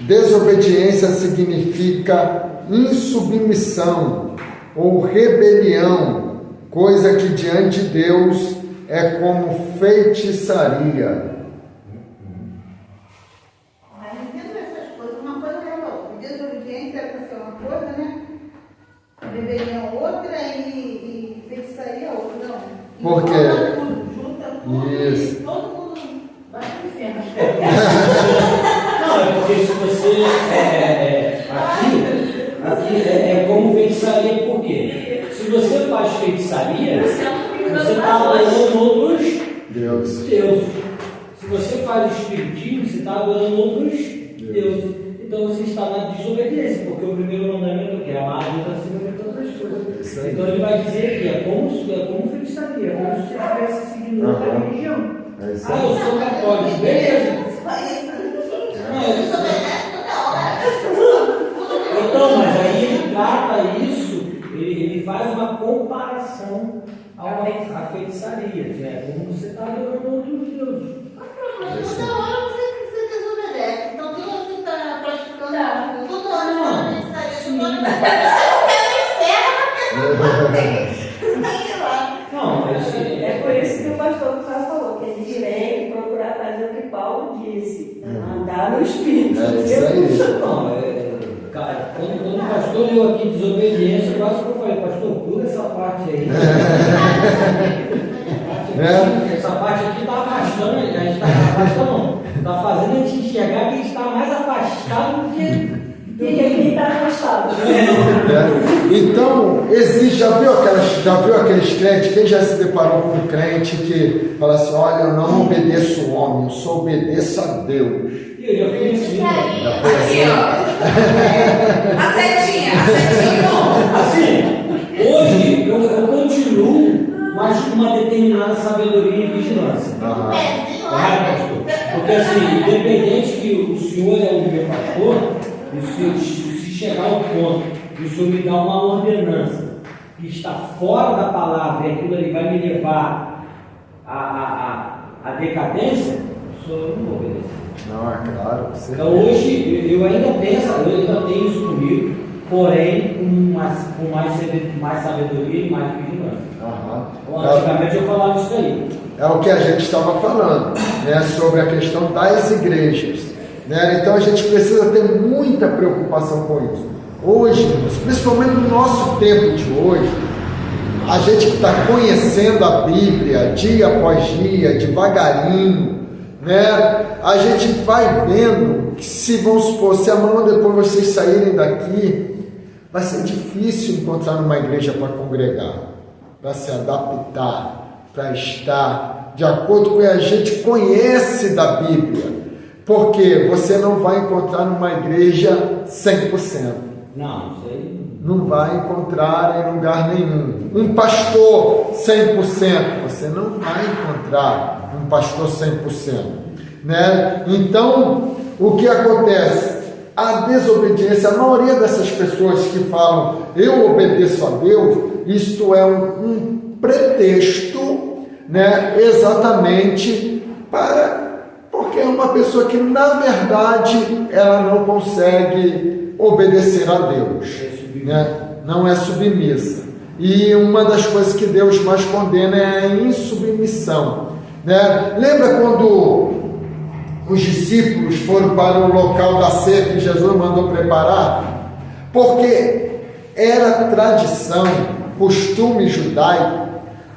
Desobediência significa insubmissão ou rebelião, coisa que diante de Deus é como feitiçaria.
Mas entendo essas coisas, uma coisa leva a outra. Desobediência é para ser uma coisa, né? Rebelião outra e feitiçaria outra, não.
Por quê?
Junta tudo
Isso.
e todo mundo vai pro inferno.
Não, é porque se você. Aqui é como feitiçaria, por quê? Se você faz feitiçaria, você está adorando outros
Deus.
deuses. Se você faz o espiritismo, você está adorando outros deuses. Então você está na desobediência, porque o primeiro mandamento é o quê? Amar a Deus acima de todas as coisas. Então ele vai dizer que é como feitiçaria, é como se você estivesse seguindo outra religião. Eu sou católico, beleza. Então, mas aí ele trata isso, ele faz uma comparação à feitiçaria, que é como você está adorando outros deuses.
Toda hora você desobedece. Então, tudo você está praticando, toda hora você está
Não,
é por isso que o pastor Gustavo falou, que a gente tem que procurar fazer o que Paulo disse, andar no Espírito.
É isso aí.
Não, cara, quando o pastor leu aqui desobediência, quase que eu falei, pastor, pula essa parte aí. Essa parte aqui está afastando, a gente está afastando, está fazendo a gente enxergar que a gente está mais afastado do que quem está afastado.
Então, existe, já viu aqueles crentes? Quem já se deparou com um crente que fala assim: olha, eu não obedeço o homem, eu só obedeço a Deus?
E eu já fui assim.
Acertinha.
Assim, hoje eu continuo, mas com uma determinada sabedoria e vigilância. Porque assim, independente que o senhor é o meu pastor, e se chegar ao ponto de o senhor me dar uma ordenança que está fora da palavra e aquilo ali vai me levar à decadência, o senhor não vou obedecer.
Não, é claro.
Então hoje eu ainda tenho isso comigo, porém com mais sabedoria e mais vigilância. Antigamente eu falava isso aí.
É o que a gente estava falando, né, sobre a questão das igrejas. Né? Então a gente precisa ter muita preocupação com isso. Hoje, principalmente no nosso tempo de hoje, a gente que está conhecendo a Bíblia dia após dia, devagarinho, né? A gente vai vendo que, se vamos supor, se amanhã ou depois vocês saírem daqui, vai ser difícil encontrar uma igreja para congregar, para se adaptar, para estar de acordo com o que a gente conhece da Bíblia. Porque você não vai encontrar numa igreja 100%.
Não, isso aí
não vai encontrar em lugar nenhum. Um pastor 100%, você não vai encontrar um pastor 100%. Né? Então, o que acontece? A desobediência, a maioria dessas pessoas que falam, eu obedeço a Deus, isto é um pretexto, né? Exatamente porque é uma pessoa que, na verdade, ela não consegue obedecer a Deus, né? Não é submissa. E uma das coisas que Deus mais condena é a insubmissão, né? Lembra quando os discípulos foram para o local da ceia que Jesus mandou preparar? Porque era tradição, costume judaico,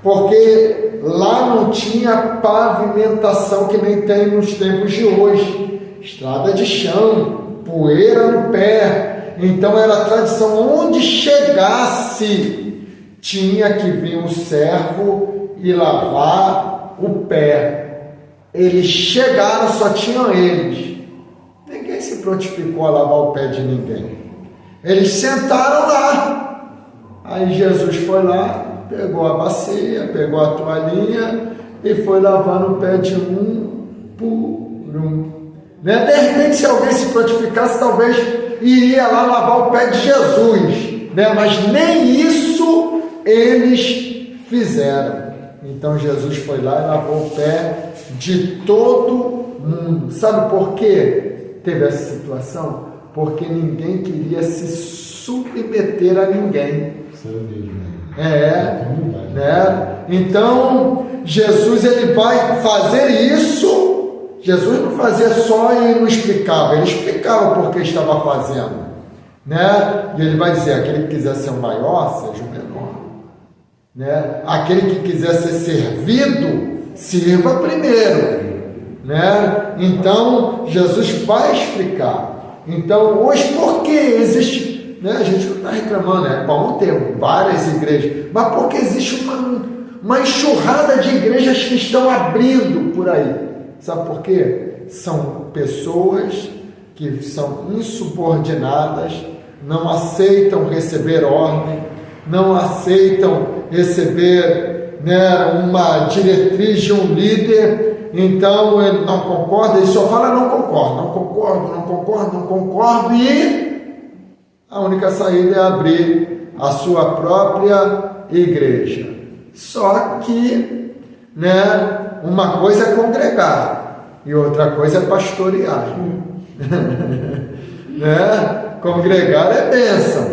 porque lá não tinha pavimentação que nem tem nos tempos de hoje, estrada de chão, poeira no pé. Então era tradição, onde chegasse tinha que vir um servo e lavar o pé. Eles chegaram, só tinham eles. Ninguém se prontificou a lavar o pé de ninguém. Eles sentaram lá. Aí Jesus foi lá, pegou a bacia, pegou a toalhinha e foi lavando o pé de um por um. Né? De repente, se alguém se prontificasse, talvez iria lá lavar o pé de Jesus. Né? Mas nem isso eles fizeram. Então Jesus foi lá e lavou o pé de todo mundo. Sabe por quê teve essa situação? Porque ninguém queria se submeter a ninguém. Né? Então Jesus ele vai fazer isso. Jesus não fazia só e não explicava, ele explicava por que estava fazendo, né? E ele vai dizer: aquele que quiser ser o maior, seja o menor, né? Aquele que quiser ser servido, sirva primeiro, né? Então Jesus vai explicar. Então hoje, por que existe, né? A gente não está reclamando, é bom ter várias igrejas, mas porque existe uma enxurrada de igrejas que estão abrindo por aí, Sabe por quê? São pessoas que são insubordinadas, não aceitam receber ordem, não aceitam receber, né, uma diretriz de um líder. Então ele não concorda, ele só fala não concordo, e a única saída é abrir a sua própria igreja. Só que, né, uma coisa é congregar e outra coisa é pastorear. Né? Congregar é bênção,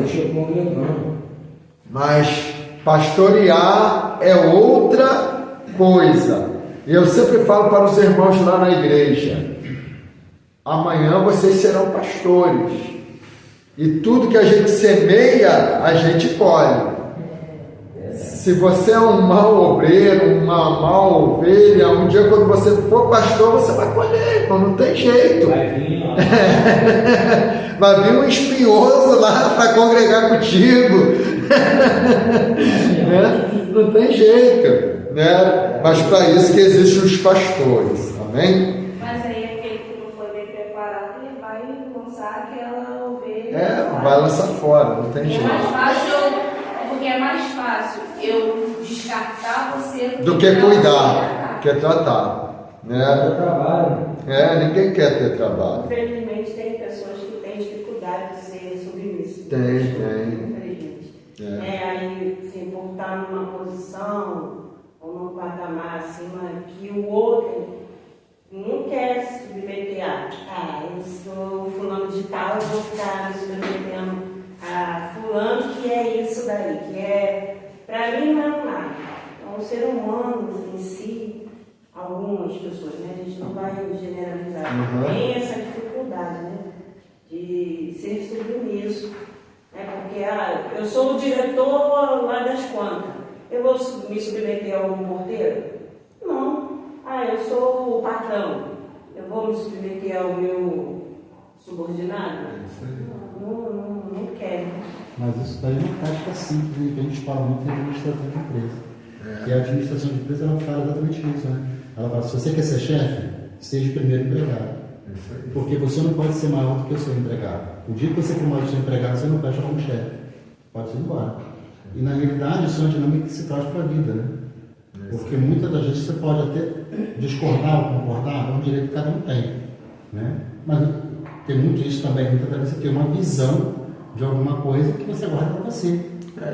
mas pastorear é outra coisa. E eu sempre falo para os irmãos lá na igreja: amanhã vocês serão pastores, e tudo que a gente semeia, a gente colhe. Se você é um mau obreiro, uma má ovelha, um dia quando você for pastor, você vai colher, irmão, não tem jeito. Vai vir um espinhoso lá para congregar contigo. Né? Não tem jeito, né? Mas para isso que existem os pastores, amém?
Mas aí aquele que não foi bem preparado, ele vai lançar aquela ovelha.
Vai lançar fora, não tem jeito.
É mais fácil, porque é mais fácil eu descartar você
do que cuidar, do que tratar, né?
Trabalho.
Ninguém quer ter trabalho.
Infelizmente tem pessoas que têm dificuldade de ser submissas.
Tem.
Infelizmente. Aí se importar numa posição ou num patamar acima que o outro não quer se submeter eu sou fulano de tal, eu vou ficar me submetendo a fulano que é isso daí, que é, para mim não é nada. Então o ser humano em si, algumas pessoas, né, a gente não vai generalizar, tem essa dificuldade, né, de ser submisso, né, porque eu sou o diretor lá das quantas, eu vou me submeter a um porteiro? Não. Eu sou o patrão, eu vou me submeter ao meu subordinado? Não quero.
Mas isso daí é uma prática simples, que a gente fala muito em administração de empresa. E a administração de empresa, ela fala exatamente isso, né? Ela fala: se você quer ser chefe, seja o primeiro empregado. Porque você não pode ser maior do que o seu empregado. O dia que você for maior do seu empregado, você não presta como chefe. Pode ir embora. E na realidade, isso é uma dinâmica que se traz para a vida, né? Porque muitas das vezes você pode até discordar ou concordar, é um direito que cada um tem, né? Mas tem muito isso também, muitas vezes você tem uma visão de alguma coisa que você guarda para você.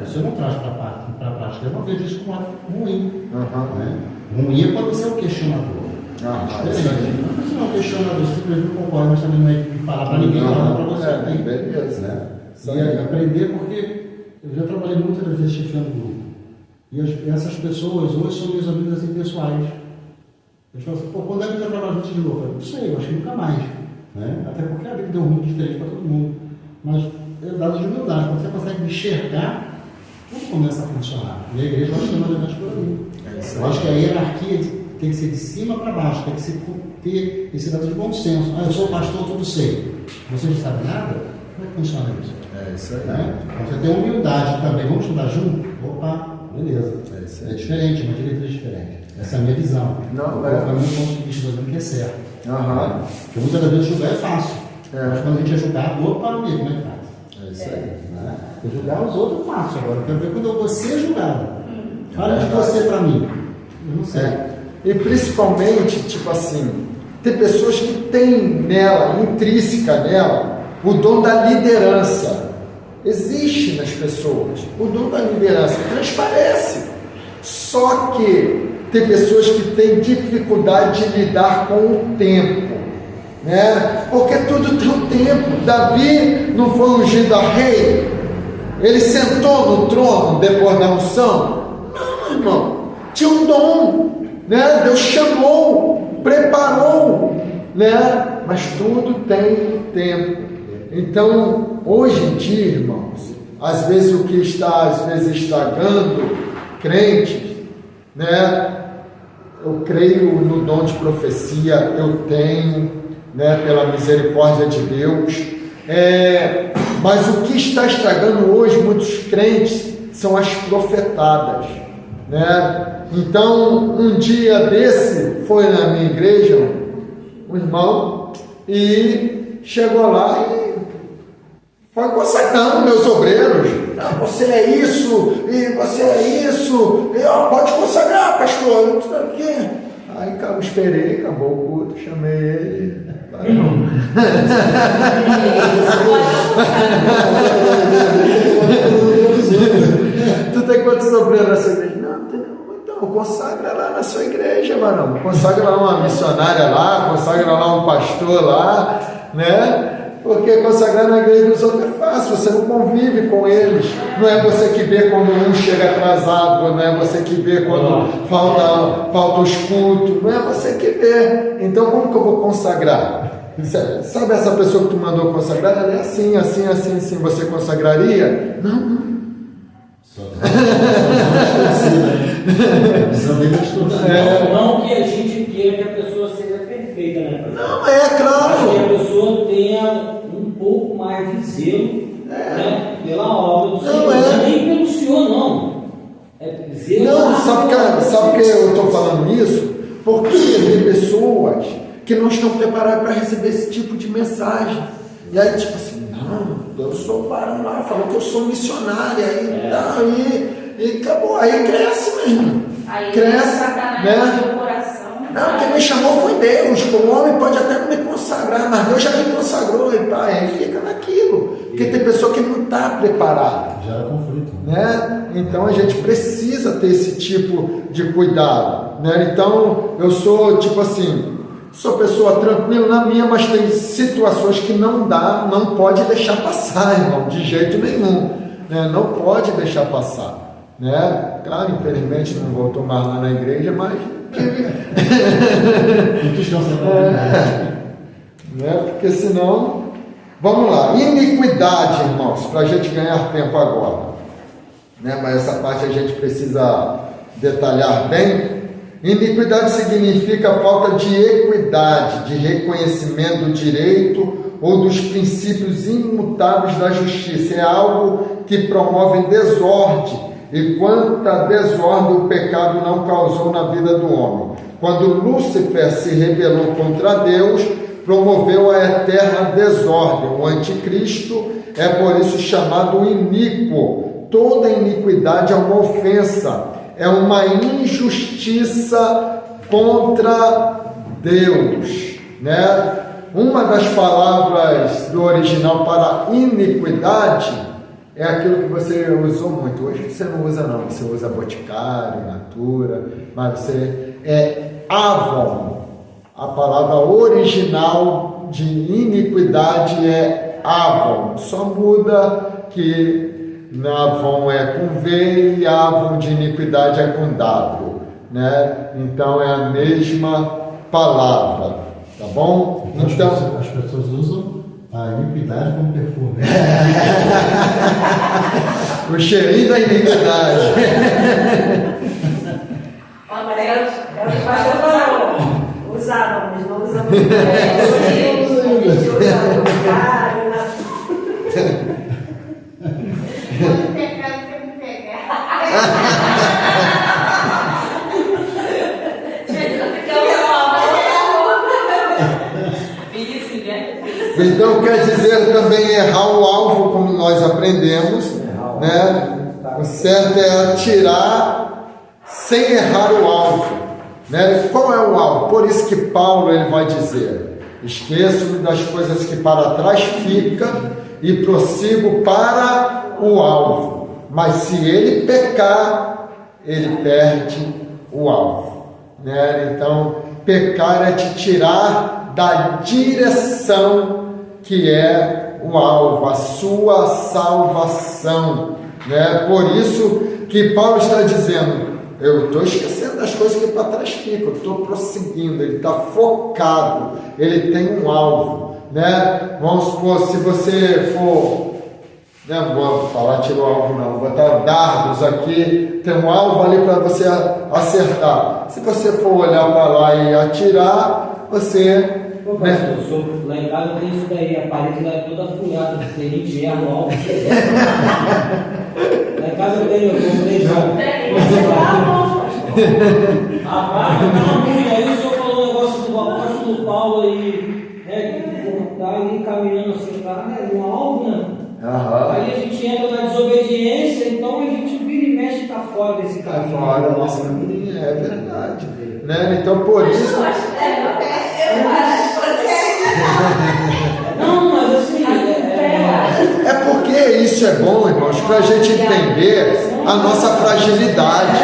Você não traz para a prática. Eu não vejo isso como algo ruim. Né? Ruim é quando você é um questionador. Você não é um questionador, você simplesmente não concorda, mas também não é de falar para ninguém, falar para você também.
Beleza,
né? E aprender, porque eu já trabalhei muitas vezes chefiando grupo. E essas pessoas hoje são meus amigos assim, pessoais. Eles falam assim: quando é que eu trabalho junto de novo? Eu falo: não sei, eu acho que nunca mais. Né? Até porque a vida deu um rumo diferente para todo mundo. Mas é dado de humildade. Quando você consegue enxergar, tudo começa a funcionar. E a igreja vai ser mais ou menos por aí. Eu acho que a hierarquia tem que ser de cima para baixo, tem que ter esse dado de bom senso. Eu sou pastor, tudo sei. Você não sabe nada? Como é que funciona isso?
Isso aí.
Né? Você tem humildade também. Vamos estudar junto? Opa, beleza. É diferente, uma diretriz diferente. Essa é a minha visão.
Não,
para mim, o ponto de vista do que é certo. Porque muitas das vezes julgar é fácil. Mas quando a gente é julgado, opa, amigo, como é que faz?
É isso aí.
Né? Eu julgar os outros é fácil. Agora eu quero ver quando eu vou ser julgado. Fala de você para mim. Eu não sei.
E principalmente, tipo assim, tem pessoas que têm nela, intrínseca nela, o dom da liderança. Existe nas pessoas o dom da liderança, transparece. Só que tem pessoas que têm dificuldade de lidar com o tempo, né? Porque tudo tem um tempo. Davi não foi ungido a rei, ele sentou no trono depois da unção? Não, irmão, tinha um dom, né? Deus chamou, preparou, né? Mas tudo tem tempo. Então, hoje em dia, irmãos, às vezes o que está estragando crentes, né? Eu creio no dom de profecia, eu tenho, né? Pela misericórdia de Deus. Mas o que está estragando hoje muitos crentes são as profetadas, né? Então, um dia desse, foi na minha igreja um irmão, e chegou lá e foi consagrando meus obreiros. Não, você é isso, e você é isso, e pode consagrar, pastor, não sei o quê. Aí esperei, acabou o culto, chamei ele. Tu tem quantos obreiros na sua igreja? Não tem não. Então, consagra lá na sua igreja, mano. Consagra lá uma missionária lá, consagra lá um pastor lá, né? Porque consagrar na igreja dos outros é fácil, você não convive com eles. Não é você que vê quando um chega atrasado, não é você que vê quando falta os cultos, não é você que vê. Então como que eu vou consagrar? Sabe essa pessoa que tu mandou consagrar? Ela é assim. Você consagraria? Não.
Não que a gente queira que a pessoa seja perfeita, né?
Não, é claro.
Que a pessoa tenha um pouco mais de zelo, né, pela obra do Senhor. Não é nem pelo Senhor, não. É zelo.
Não, sabe que eu estou falando isso? Porque tem pessoas que não estão preparadas para receber esse tipo de mensagem. E aí, tipo assim, não, eu sou varão lá, falou que eu sou missionário, e acabou, aí cresce mesmo.
Aí
cresce, né?
No coração.
Não, quem me chamou foi Deus. O homem pode até não me consagrar, mas Deus já me consagrou, e pá, aí fica naquilo. Porque tem pessoa que não está preparada.
Já é conflito.
Né? Então a gente precisa ter esse tipo de cuidado. Né? Então eu sou tipo assim, sou pessoa tranquila na minha, mas tem situações que não pode deixar passar, irmão, de jeito nenhum. Né? Não pode deixar passar. Né? Claro, infelizmente não voltou mais lá na igreja, mas né? Porque senão, vamos lá, iniquidade, irmãos, para a gente ganhar tempo agora, né? Mas essa parte a gente precisa detalhar bem. Iniquidade significa falta de equidade, de reconhecimento do direito ou dos princípios imutáveis da justiça. É algo que promove desordem. E quanta desordem o pecado não causou na vida do homem. Quando Lúcifer se rebelou contra Deus, promoveu a eterna desordem. O anticristo é por isso chamado iníquo. Toda iniquidade é uma ofensa, é uma injustiça contra Deus, né? Uma das palavras do original para iniquidade é aquilo que você usou muito. Hoje você não usa não, você usa Boticário, Natura, mas você Avon. A palavra original de iniquidade é Avon. Só muda que Avon é com V e Avon de iniquidade é com W, né? Então é a mesma palavra, tá bom? Então
as pessoas usam a iniquidade como perfume.
O cheirinho da iniquidade.
É o que o pastor falou. Usávamos, não usamos.
Quando pecar, tem que pegar.
Então quer dizer também errar o alvo, como nós aprendemos, né? O certo é atirar sem errar o alvo, né? Qual é o alvo? Por isso que Paulo ele vai dizer: esqueço-me das coisas que para trás ficam e prossigo para o alvo. Mas se ele pecar, ele perde o alvo, né? Então pecar é te tirar da direção que é o alvo, a sua salvação, né? Por isso que Paulo está dizendo: eu estou esquecendo das coisas que para trás ficam, eu estou prosseguindo. Ele está focado, ele tem um alvo, né? Vamos supor, se você for, não vou falar tiro o alvo não, vou botar dardos aqui, tem um alvo ali para você acertar. Se você for olhar para lá e atirar, você...
Pô, pastor, lá em casa tem isso daí, a parede lá é toda furada, se a gente erra o alvo. Lá em casa eu comprei já. Rapaz, não, aí o senhor falou um negócio do apóstolo Paulo ali, tá ali caminhando assim, tá, né, no alvo, né? Aí a gente entra na desobediência, então a gente vira e mexe, tá fora desse caminho.
Fora desse caminho, é verdade. Né? Então, por isso.
Não, mas assim.
É porque isso é bom, irmãos, para a gente entender a nossa fragilidade.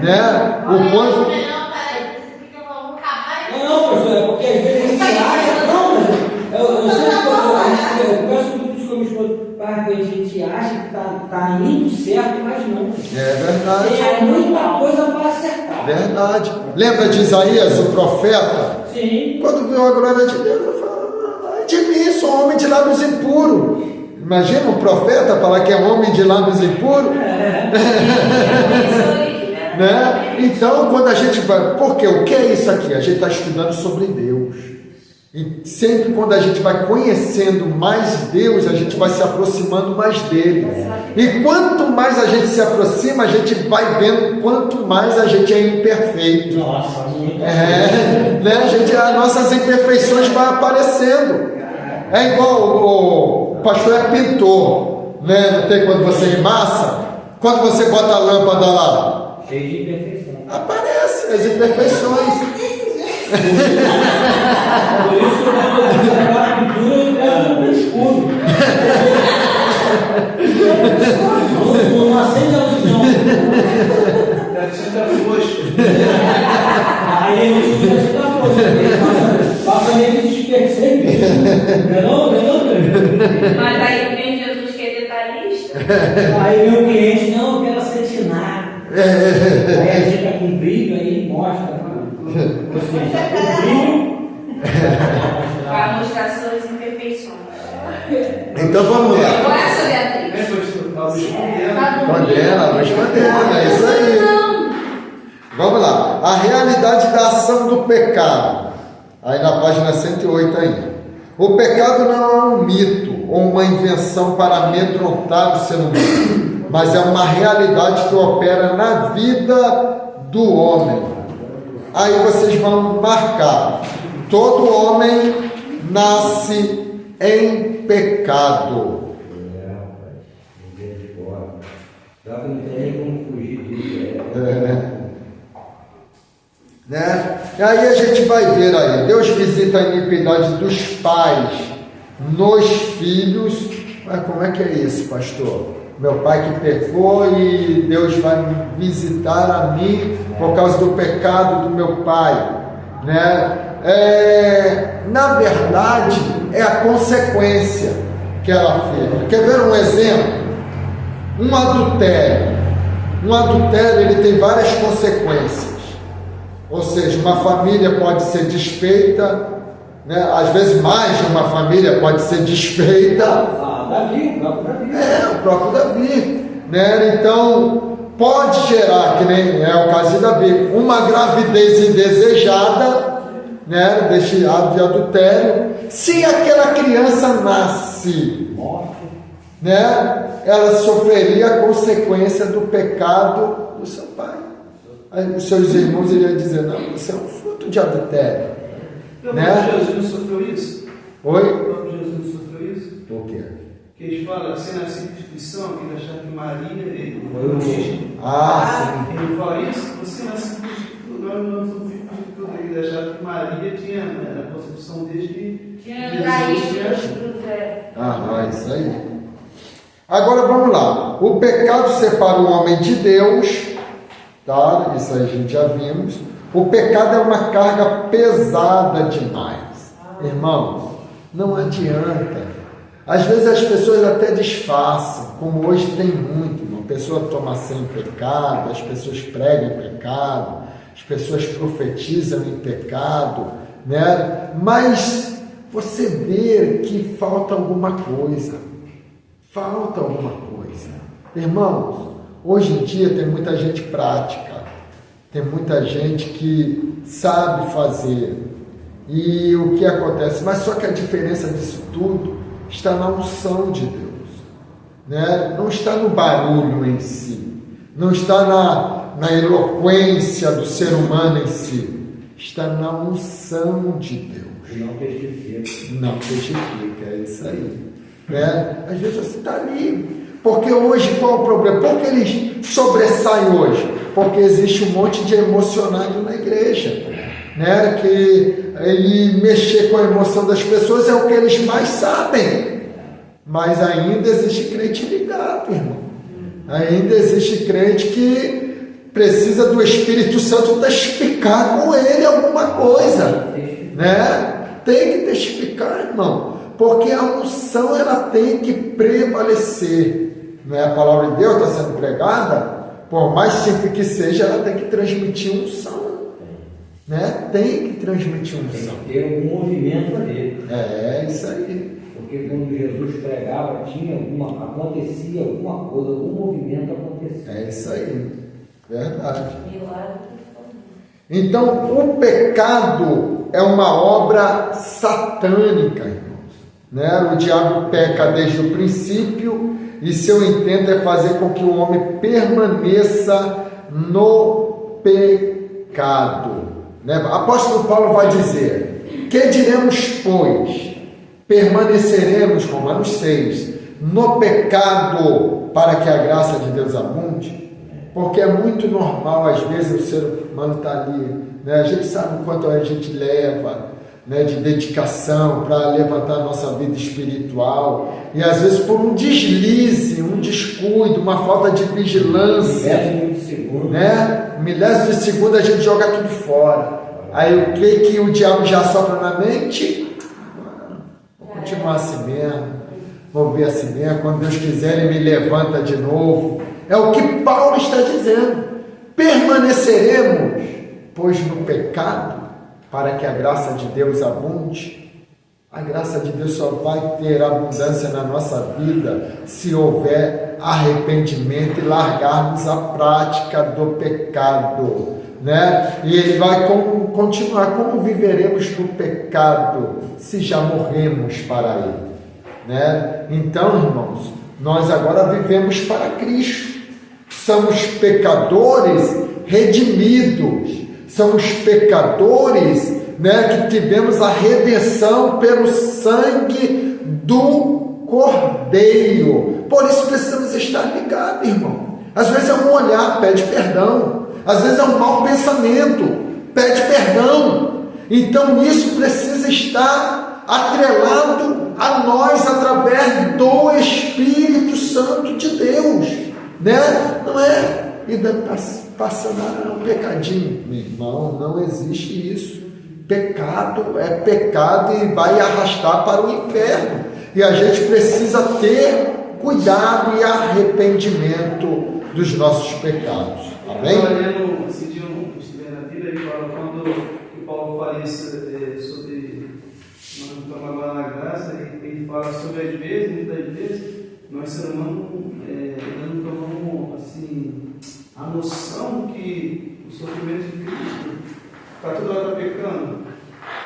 Né? O quanto.
Não, professor, é porque às vezes a gente acha. Não, mas eu sempre peço muito isso com a minha esposa. A gente acha que tá indo certo, mas não.
É verdade.
Tem muita coisa para acertar.
Verdade. Lembra de Isaías, o profeta?
Sim. Quando
viu a glória de Deus, ele falou: ai de mim, sou homem de lábios impuros. Imagina um profeta falar que é homem de lábios impuros. Né? Então, quando a gente vai. Porque o que é isso aqui? A gente está estudando sobre Deus. E sempre quando a gente vai conhecendo mais Deus, a gente vai se aproximando mais dele. E quanto mais a gente se aproxima, a gente vai vendo quanto mais a gente é imperfeito.
Nossa,
né? As nossas imperfeições vão aparecendo. É igual o pastor é pintor, né? Não tem quando você emassa? Quando você bota a lâmpada lá,
cheio de imperfeição,
aparecem as imperfeições.
Por isso que eu vou a pintura eu levo no escuro. Não acende a luz, não.
Deve ser frouxo.
Aí ele deve ser frouxo. Passa meio despercebido. Não?
Mas aí vem Jesus que é detalhista.
Aí meu cliente, não, eu quero acetinar. Aí a gente tá com brilho, aí mostra.
Para mostrar suas imperfeições.
Então vamos lá.
Qual é a sua, Beatriz?
Condena, é isso aí. Vamos lá. A realidade da ação do pecado. Aí na página 108 ainda. O pecado não é um mito ou uma invenção para amedrontar o ser humano, mas é uma realidade que opera na vida do homem. Aí vocês vão marcar: todo homem nasce em pecado.
Não tem como fugir disso.
Né? E aí a gente vai ver aí, Deus visita a iniquidade dos pais nos filhos. Mas como é que é isso, pastor? Meu pai que pecou e Deus vai me visitar a mim por causa do pecado do meu pai, né? Na verdade, é a consequência que ela fez. Quer ver um exemplo? Um adultério. Um adultério, ele tem várias consequências. Ou seja, uma família pode ser desfeita, né? Às vezes mais de uma família pode ser desfeita.
Davi, o próprio Davi.
O próprio Davi, né? Então, pode gerar, que nem é o caso de Davi, uma gravidez indesejada, né? Deste ato de adultério. Se aquela criança nasce, né? Ela sofreria a consequência do pecado do seu pai. Aí os seus irmãos iriam dizer: não, isso é um fruto de adultério.
O
né?
próprio Jesus não sofreu isso?
Oi?
O próprio Jesus não sofreu isso?
Por quê?
Que eles falam, sem a instituição, que ele achava que Maria, ele ele fala isso, você nasceu de nós não somos filhos de tudo. Ele achava que Maria tinha, na concepção desde
isso aí. Agora vamos lá. O pecado separa o homem de Deus, tá? Isso aí a gente já vimos. O pecado é uma carga pesada demais. Irmãos, não adianta. Às vezes as pessoas até disfarçam, como hoje tem muito. Uma pessoa toma sem pecado, as pessoas pregam em pecado, as pessoas profetizam em pecado, né? Mas você vê que falta alguma coisa. Falta alguma coisa. Irmãos, hoje em dia tem muita gente prática, tem muita gente que sabe fazer. E o que acontece? Mas só que a diferença disso tudo está na unção de Deus, né? Não está no barulho em si, não está na eloquência do ser humano em si, está na unção de Deus.
Não testifica.
Não testifica, é isso aí. Né? Às vezes você está ali. Porque hoje, qual é o problema? Por que eles sobressaem hoje? Porque existe um monte de emocionado na igreja. Né? E mexer com a emoção das pessoas é o que eles mais sabem. Mas ainda existe crente ligado, irmão. Ainda existe crente que precisa do Espírito Santo testificar com ele alguma coisa. Né? Tem que testificar, irmão. Porque a unção ela tem que prevalecer. Né? A palavra de Deus está sendo pregada, por mais simples que seja, ela tem que transmitir unção. Né? Tem que transmitir unção.
Tem que ter algum movimento ali.
É isso aí.
Porque quando Jesus pregava, acontecia alguma coisa, algum movimento acontecia.
É isso aí. Verdade. Então, o pecado é uma obra satânica, irmãos. Né? O diabo peca desde o princípio e seu intento é fazer com que o homem permaneça no pecado. Né? Apóstolo Paulo vai dizer: que diremos, pois? Permaneceremos, Romanos 6, no pecado para que a graça de Deus abunde? Porque é muito normal, às vezes, o ser humano está ali, né? A gente sabe o quanto a gente leva, né, de dedicação para levantar a nossa vida espiritual, e às vezes por um deslize, um descuido, uma falta de vigilância, milésimo de segundo a gente joga tudo fora. Aí o que o diabo já sopra na mente? Vou continuar assim mesmo, vou ver assim mesmo, quando Deus quiser Ele me levanta de novo. É o que Paulo está dizendo. Permaneceremos, pois, no pecado, para que a graça de Deus abunde. A graça de Deus só vai ter abundância na nossa vida se houver arrependimento e largarmos a prática do pecado, né? E ele vai continuar. Como viveremos no pecado se já morremos para ele, né? Então, irmãos, nós agora vivemos para Cristo. Somos pecadores redimidos. Somos pecadores, né, que tivemos a redenção pelo sangue do Cordeiro. Por isso precisamos estar ligados, irmão. Às vezes é um olhar, pede perdão. Às vezes é um mau pensamento, pede perdão. Então isso precisa estar atrelado a nós através do Espírito Santo de Deus, né? Não é passando um pecadinho, meu irmão, não existe isso. Pecado é pecado e vai arrastar para o inferno. E a gente precisa ter cuidado e arrependimento dos nossos pecados. Amém?
Eu estava lendo esse dia na Bíblia, ele fala quando o Paulo fala sobre nós estamos agora na graça, ele fala sobre as vezes, muitas vezes, nós seres humanos não tomamos assim a noção que o sofrimento de Cristo está toda hora pecando.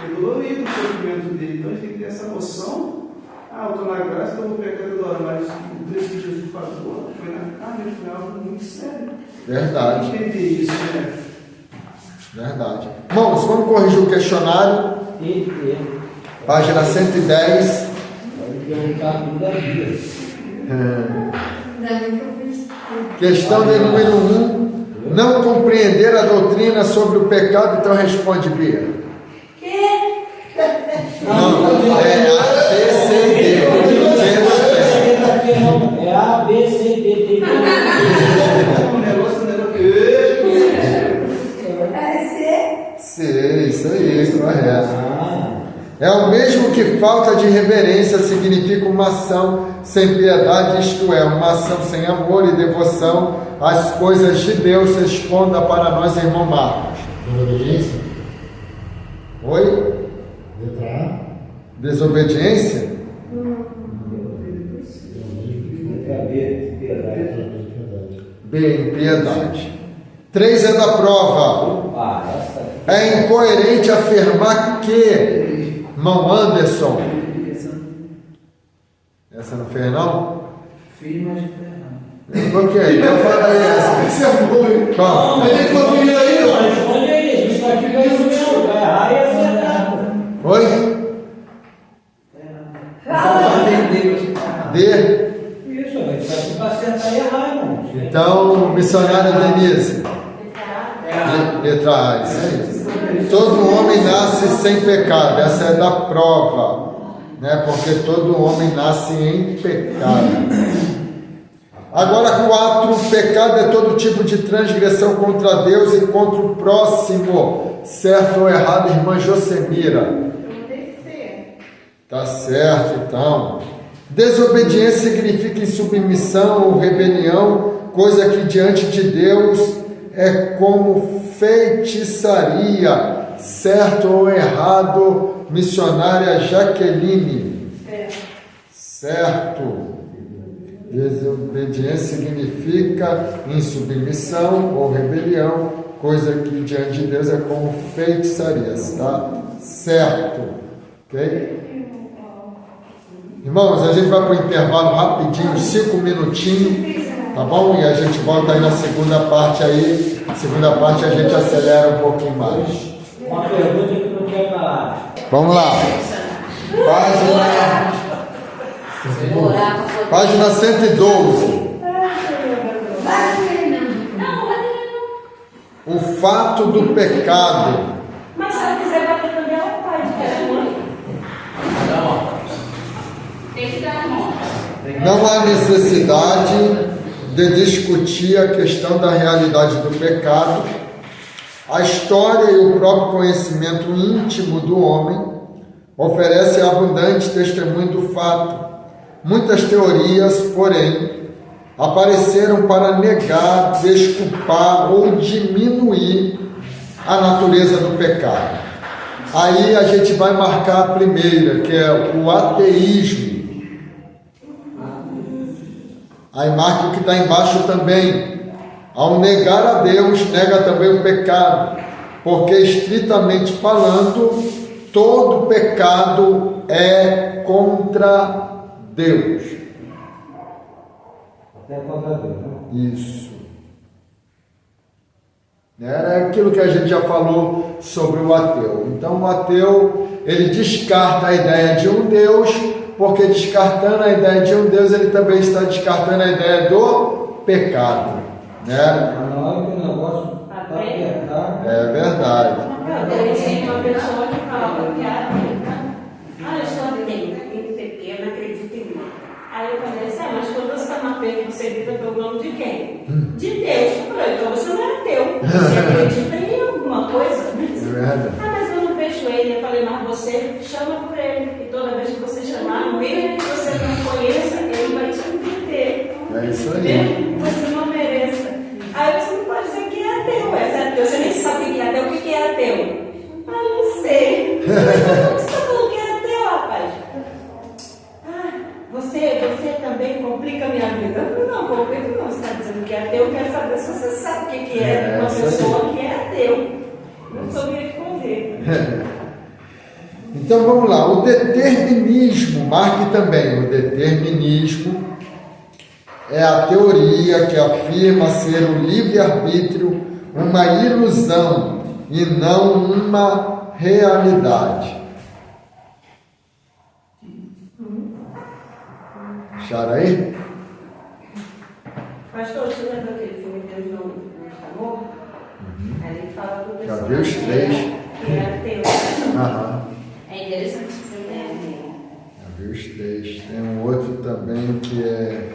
É dolorido o sofrimento dele, então a gente tem que ter essa noção. Eu estou na graça, então eu vou pecar toda hora, mas o preço que Jesus pagou foi na carne, foi algo muito sério.
Verdade.
Entender isso, né?
Verdade. Irmãos, vamos corrigir o questionário. Página 110. Questão de número 1. Não compreender a doutrina sobre o pecado, então responde, Bia. Não, é A, B, C, D.
É A, B, C, D.
C, isso aí, correto. É o mesmo que falta de reverência significa uma ação sem piedade, isto é, uma ação sem amor e devoção às coisas de Deus. Responda para nós, irmão Marcos.
Desobediência?
Oi?
Letra A?
Desobediência? B, impiedade. 3 é da prova. É incoerente afirmar que, irmão Anderson, essa não fez não?
Fiz, mas
Ok, então fala aí essa. Essa é boa. Qual?
Responde aí, a gente vai ficar isso mesmo.
missionária Denise? Letra A, isso aí. Todo homem nasce sem pecado, essa é da prova, né? Porque todo homem nasce em pecado. Agora 4, pecado é todo tipo de transgressão contra Deus e contra o próximo. Certo ou errado, irmã Josemira? Tá certo, então. Desobediência significa insubmissão ou rebelião, coisa que diante de Deus é como feitiçaria. Certo ou errado, missionária Jaqueline? Certo. Desobediência significa insubmissão ou rebelião, coisa que diante de Deus é como feitiçaria. Está certo. Ok? Irmãos, a gente vai para o intervalo rapidinho, 5 minutinhos, tá bom? E a gente volta aí na segunda parte aí. Segunda parte a gente acelera um pouquinho mais.
Uma pergunta que não quer falar.
Vamos lá. Página 112. O fato do pecado.
Mas se ela quiser bater também, ela pode, tem que dar a mão.
Não há necessidade de discutir a questão da realidade do pecado. A história e o próprio conhecimento íntimo do homem oferecem abundante testemunho do fato. Muitas teorias, porém, apareceram para negar, desculpar ou diminuir a natureza do pecado. Aí a gente vai marcar a primeira, que é o ateísmo. Aí marca o que está embaixo também. Ao negar a Deus, nega também o pecado, porque estritamente falando, todo pecado é contra Deus.
Até contra Deus, né?
Isso. Era aquilo que a gente já falou sobre o ateu. Então o ateu, ele descarta a ideia de um Deus, porque descartando a ideia de um Deus, ele também está descartando a ideia do pecado, né?
Na hora que o negócio está apertado.
É verdade.
Eu conheci uma pessoa que falava que era eu sou ateu, eu não acredito em mim. Aí eu falei assim, mas quando você está na pena, você grita pelo nome de quem? De Deus. Eu falei, então você não é ateu, você acredita em alguma coisa?
É verdade.
Mas eu não vejo ele. Eu falei, mas você chama por ele. E toda vez que você chamar, mesmo que você não conheça, ele vai te entender.
É isso aí.
Mesmo que você não mereça. Aí você não pode dizer que é ateu. É ateu. Você nem sabe o que é ateu. O que é ateu? Ah, não sei. Por que você está falando que é ateu, rapaz? Você também complica a minha vida. Eu falei, não, complica não. Você está dizendo que é ateu. Eu quero saber se você sabe o que é uma pessoa que é ateu. Não soube responder.
Então vamos lá, o determinismo, marque também, o determinismo é a teoria que afirma ser o livre-arbítrio uma ilusão e não uma realidade. Acharam aí?
Pastor, você lembra aquele filme Deus não está morto? Aí ele fala para o pessoal.
Já viu os três?
Que é ateu.
Aham.
É interessante você ler.
Já viu os três. Tem um outro também que é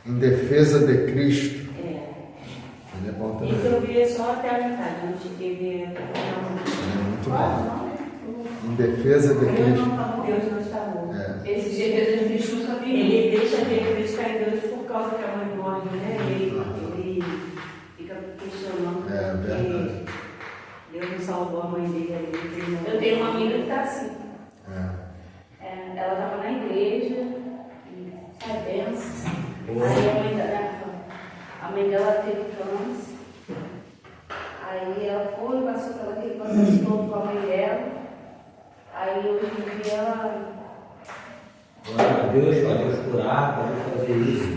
Em Defesa de Cristo. Ele é bom também.
Esse eu vi só até a metade, não cheguei a ver até o final.
É muito bom. Em Defesa de Cristo.
Deus não está morto.
Esse de defesa de Cristo nunca vi.
Ele deixa de acreditar em Deus por causa que a mãe morre, né? Ele fica questionando.
É verdade.
Deus não salvou a mãe dele.
Eu tenho uma amiga que está assim. Ela estava na igreja, benção. Aí a mãe dela teve câncer. Aí ela foi, passou pelo aquele processo todo com a mãe dela. Aí hoje em dia ela.
Glória a Deus, para Deus curar, para Deus fazer isso.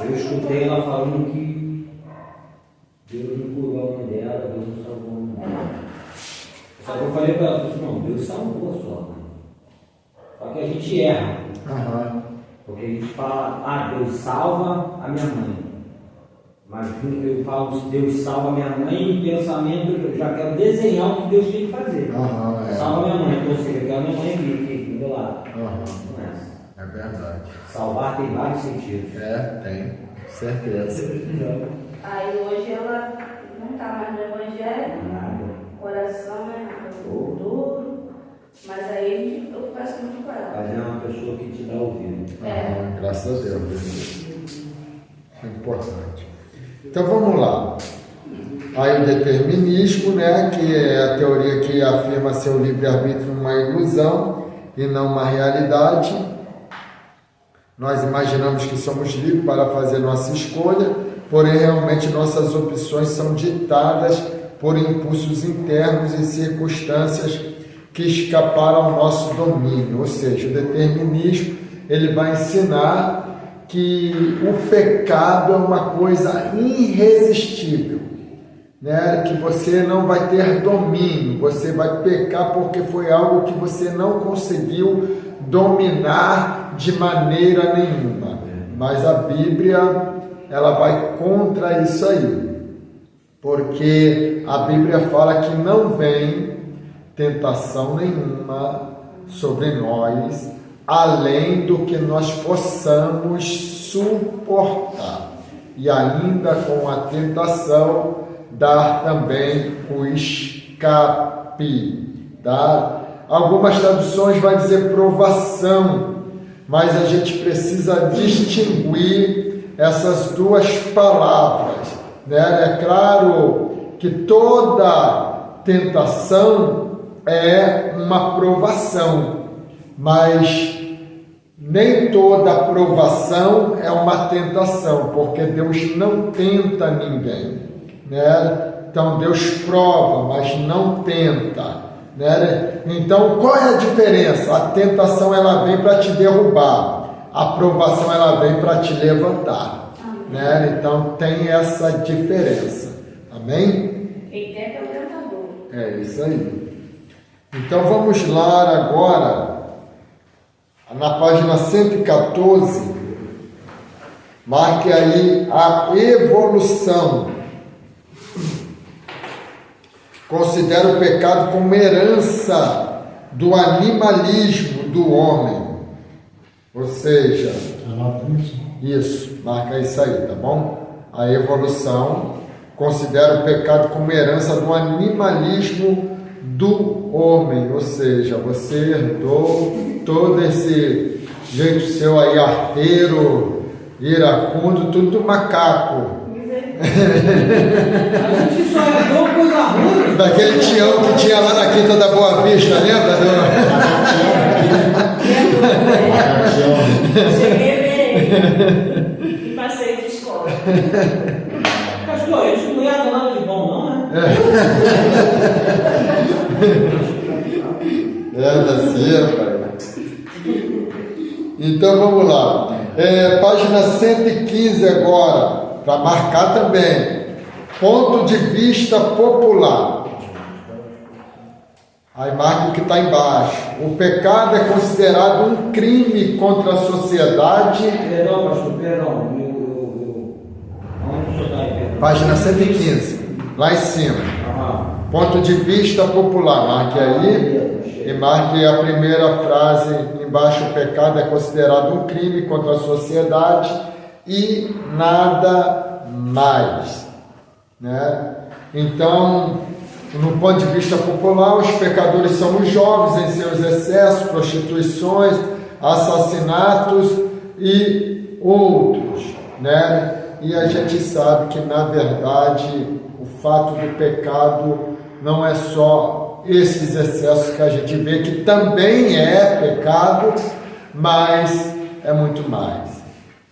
Eu escutei ela falando que Deus não curou a mãe dela, Deus não salvou a mãe dela. Só que eu falei para ela, não, Deus salvou a sua mãe. Só que a gente erra. Porque a gente fala, Deus salva a minha mãe. Mas eu falo, se Deus salva minha mãe, em pensamento eu já quero desenhar o que Deus tem que fazer. Salva minha mãe, ou seja, eu quero minha mãe aqui do meu lado.
É verdade.
Salvar tem vários sentidos.
Tem, certeza.
Aí hoje ela não está mais no evangelho, coração duro, mas aí eu peço muito para ela.
Mas é uma pessoa que te dá ouvido.
Graças a Deus. É importante. Então vamos lá. Aí o determinismo, né, que é a teoria que afirma ser o livre-arbítrio uma ilusão e não uma realidade. Nós imaginamos que somos livres para fazer nossa escolha, porém realmente nossas opções são ditadas por impulsos internos e circunstâncias que escaparam ao nosso domínio. Ou seja, o determinismo ele vai ensinar que o pecado é uma coisa irresistível, né? Que você não vai ter domínio, você vai pecar porque foi algo que você não conseguiu dominar de maneira nenhuma. Mas a Bíblia, ela vai contra isso aí, porque a Bíblia fala que não vem tentação nenhuma sobre nós, além do que nós possamos suportar, e ainda com a tentação dar também o escape, tá? Algumas traduções vai dizer provação, mas a gente precisa distinguir essas duas palavras, né? É claro que toda tentação é uma provação, mas nem toda provação é uma tentação, porque Deus não tenta ninguém, né? Então Deus prova, mas não tenta, né? Então qual é a diferença? A tentação ela vem para te derrubar, a provação ela vem para te levantar, né? Então tem essa diferença, amém?
Quem tenta é o tentador.
É isso aí. Então vamos lá agora, na página 114, marque aí a evolução. Considera o pecado como herança do animalismo do homem. Ou seja, isso, marca isso aí, tá bom? A evolução considera o pecado como herança do animalismo do homem, ou seja, você herdou todo esse jeito seu aí, arteiro, iracundo, tudo do macaco.
A gente só herdou coisa ruim.
Daquele tião que tinha lá na Quinta da Boa Vista, lembra?
Cheguei e passei de escola.
Pastor, isso não ia dar nada de bom, não, né?
Pai. Então vamos lá. Página 115 agora, para marcar também. Ponto de vista popular. Aí marca o que está embaixo. O pecado é considerado um crime contra a sociedade.
Perdão, pastor, perdão. Onde o senhor está aí, perdão?
Página 115, lá em cima. Ponto de vista popular. Marque aí e marque a primeira frase embaixo. O pecado é considerado um crime contra a sociedade e nada mais, né? Então, no ponto de vista popular, os pecadores são os jovens em seus excessos, prostituições, assassinatos e outros, né? E a gente sabe que, na verdade, o fato do pecado não é só esses excessos que a gente vê, que também é pecado, mas é muito mais.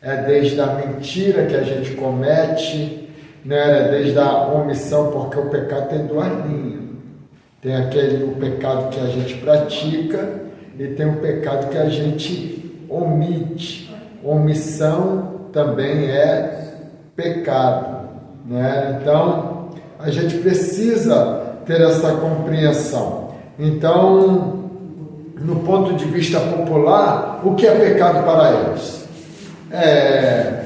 É desde a mentira que a gente comete, né? É desde a omissão, porque o pecado tem duas linhas. Tem o pecado que a gente pratica e tem o pecado que a gente omite. Omissão também é pecado, né? Então, a gente precisa ter essa compreensão. Então, no ponto de vista popular, o que é pecado para eles?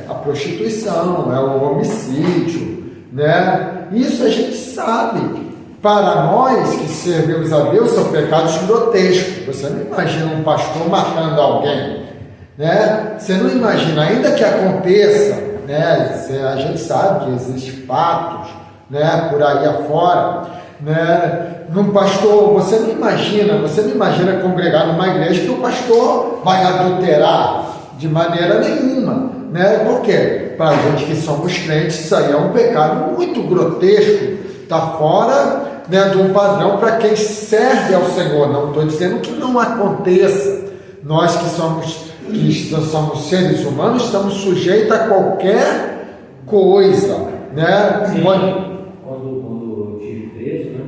a prostituição, é o homicídio, né? Isso a gente sabe. Para nós que servimos a Deus, são pecados grotescos. Você não imagina um pastor matando alguém, né? Você não imagina, ainda que aconteça, né? A gente sabe que existem fatos, né? Por aí afora, né? Num pastor, você não imagina congregar numa igreja que o pastor vai adulterar de maneira nenhuma, né? Por quê? Para a gente que somos crentes, isso aí é um pecado muito grotesco, está fora, né, de um padrão para quem serve ao Senhor. Não estou dizendo que não aconteça. Nós que somos seres humanos, estamos sujeitos a qualquer coisa, né?
Sim. Quando eu estive preso, né?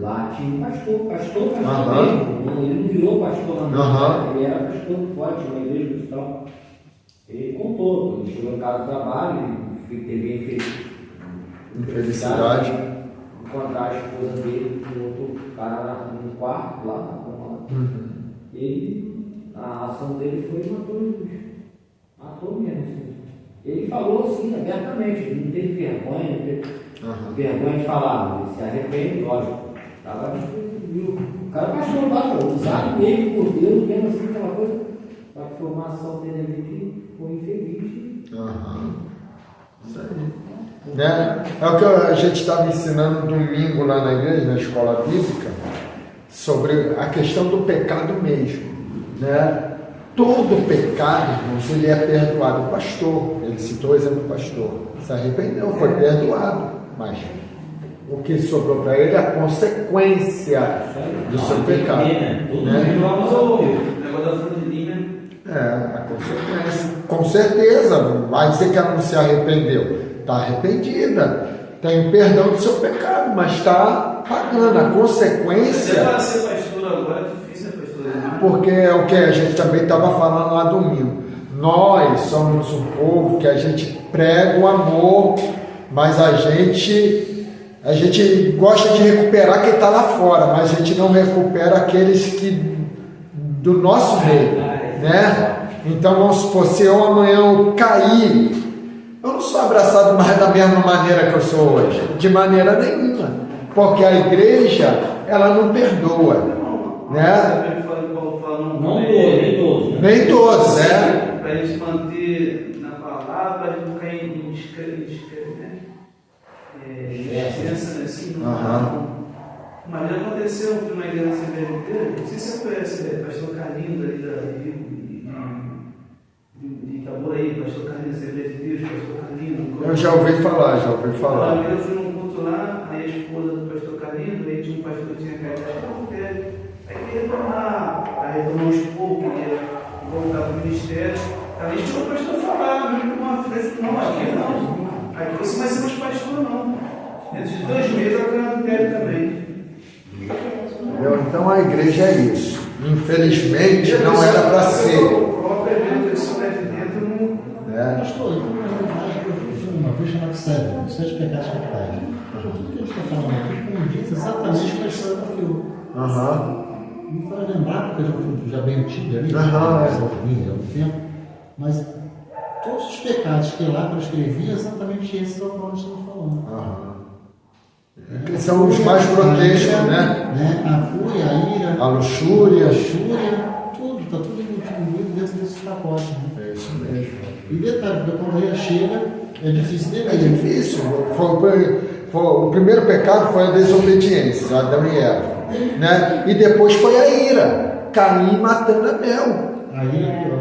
Lá tinha um pastor mesmo. Ele não virou pastor lá, ele era pastor forte, uma igreja cristã. Ele contou, ele chegou em casa do trabalho, teve
infelicidade,
encontrar a esposa dele com outro cara no quarto lá. A ação dele foi matou mesmo. Assim. Ele falou assim, abertamente, ele não teve vergonha, vergonha de falar, ele se arrepende, lógico. O cara passou lá, usado mesmo por Deus, mesmo assim, aquela coisa, para a formação dele ali que foi infeliz.
Isso aí. Né? É o que a gente estava ensinando domingo lá na igreja, na escola bíblica, sobre a questão do pecado mesmo, né? Todo pecado, irmãos, ele é perdoado. O pastor, ele citou o exemplo do pastor, se arrependeu, foi perdoado, mas o que sobrou para ele é a consequência do seu pecado, né? A consequência, com certeza, vai dizer que ela não se arrependeu, está arrependida, tem perdão do seu pecado, mas está pagando a consequência.
Para ser pastor agora é difícil, né, pastor?
Porque é o que a gente também estava falando lá domingo. Nós somos um povo que a gente prega o amor, mas a gente gosta de recuperar quem está lá fora, mas a gente não recupera aqueles que do nosso meio, né? Então vamos supor, se eu amanhã eu cair, eu não sou abraçado mais da mesma maneira que eu sou hoje, de maneira nenhuma, porque a igreja, ela não perdoa, né? Nem todos, né?
Para a gente manter na palavra, para a gente não cair em descrença, assim, Mas já aconteceu numa igreja CBT, não sei se você conhece, pastor Carlinhos ali de Itaboraí, pastor Carlinhos, Assembleia de Deus, pastor Carlinhos.
Eu já ouvi falar.
Eu fui num culto lá, aí a esposa do pastor Carlinhos, aí tinha um pastor que tinha caído na adultério, aí queria retornar, aí retornou os poucos, queria voltar para o ministério. Aí a o pastor falar, uma frase, não, aqui não. Aí você vai ser mais pastor, não. Dentro de 2 meses eu quero adultério também.
Entendeu? Então a igreja é isso. Infelizmente não era para ser.
Pastor, uma vez chamado 7 pecados capitais. Tudo que a gente está falando aqui condiz exatamente com a história da Fiu. Não vai lembrar, porque eu já bem antigo ali, há tempo, mas todos os pecados que lá prescrevia, exatamente esses ao qual nós estamos falando.
Que são os mais grotescos, né?
A fúria, a ira,
a luxúria,
tudo, está tudo incluído dentro desse pacote. Né?
É isso mesmo.
E detalhe, porque quando a ira chega, é difícil dele.
É difícil. O primeiro pecado foi a desobediência, Adão e Eva. Né? E depois foi a ira, Caim matando Abel.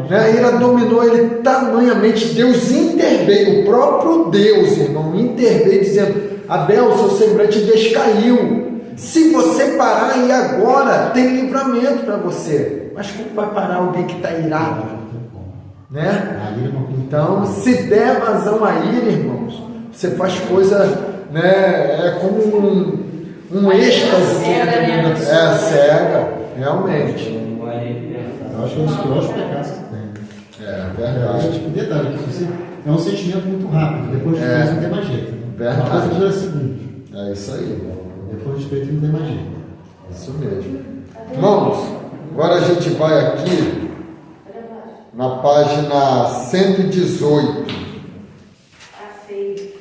A ira dominou ele tamanhamente. Deus interveio, o próprio Deus, irmão, interveio dizendo: Abel, seu semblante descaiu. Se você parar e agora, tem livramento para você. Mas como vai parar alguém que está irado? Né? Então, se der vazão a ira, irmãos, você faz coisa, né? É como um êxtase. Cega, realmente.
Eu acho que é um dos piores pecados que tem.
É verdade.
Detalhe, é um sentimento muito rápido. Depois de feito não tem mais jeito.
Verdade.
Uma coisa que dura segundos.
É isso aí.
Depois de feito não tem mais jeito.
Isso mesmo. Irmãos, agora a gente vai aqui na página 118.
Tá feio.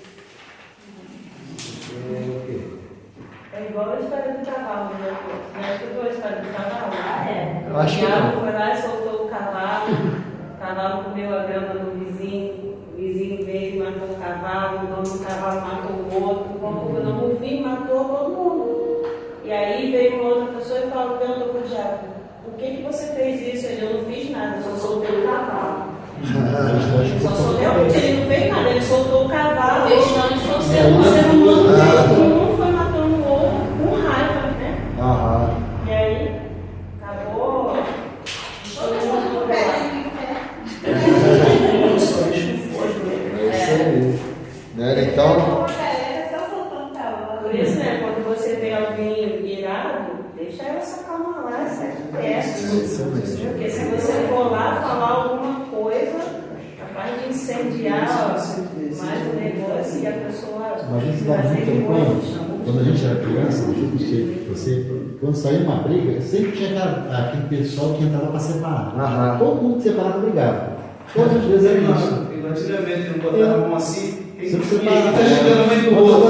É igual a história do cavalo, né? Não estudou a história do cavalo?
Ah, é.
Eu acho que
O diabo
não.
foi lá e soltou o cavalo comeu a grama do vizinho, o vizinho veio e matou o cavalo, o dono do cavalo matou o outro, quando o fim matou todo mundo. E aí veio uma outra pessoa e perguntou para o diabo: por que você fez isso? Ele: eu não fiz nada, eu só soltei o cavalo. Só soltei, ele não fez nada, ele soltou o cavalo, deixando de ser um ser humano, um foi matando o outro com raiva, né? E aí, acabou.
Todo mundo pega em pé.
É isso aí. Né? Então,
Por isso, né, quando você vê alguém irado, deixa ela se acalmar lá, sai de perto. Porque se você for lá falar alguma coisa, capaz de incendiar mais o negócio e a pessoa
Mas isso dá
fazer
muito
coisa.
quando a gente era criança, não sei você, quando saía uma briga, sempre tinha aquele pessoal que entrava para separar. Todo mundo que separava brigava. Todas as vezes era isso.
Antigamente não botava a mão assim.
Se você parar,
tá chegando no meio do outro.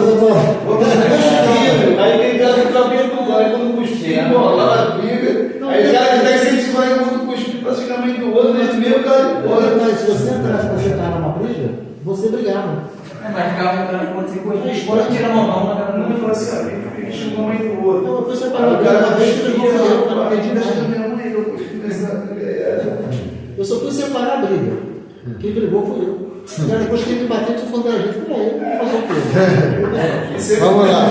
Aí quem tá no cabelo do outro, quando cuspir, bola na briga. Aí o cara que tá incentivando o outro cuspir pra chegar no meio do outro, mas meio cara de fora.
Se você entrasse para separar uma briga, você brigava.
Mas ficava um cara quando você cuspir, pode tirar a mão, na cara
Não me fala assim, ó, ele chegou no meio do outro.
Eu fui separar o cara uma vez que brigou foi eu não entendi
Deixa
nada.
minha mãe, eu cuspi nessa.
Eu só fui separar a briga. Quem brigou fui eu. Cara, depois que ele me bateu, tu falou da gente, falei, eu vou fazer o quê?
vamos lá.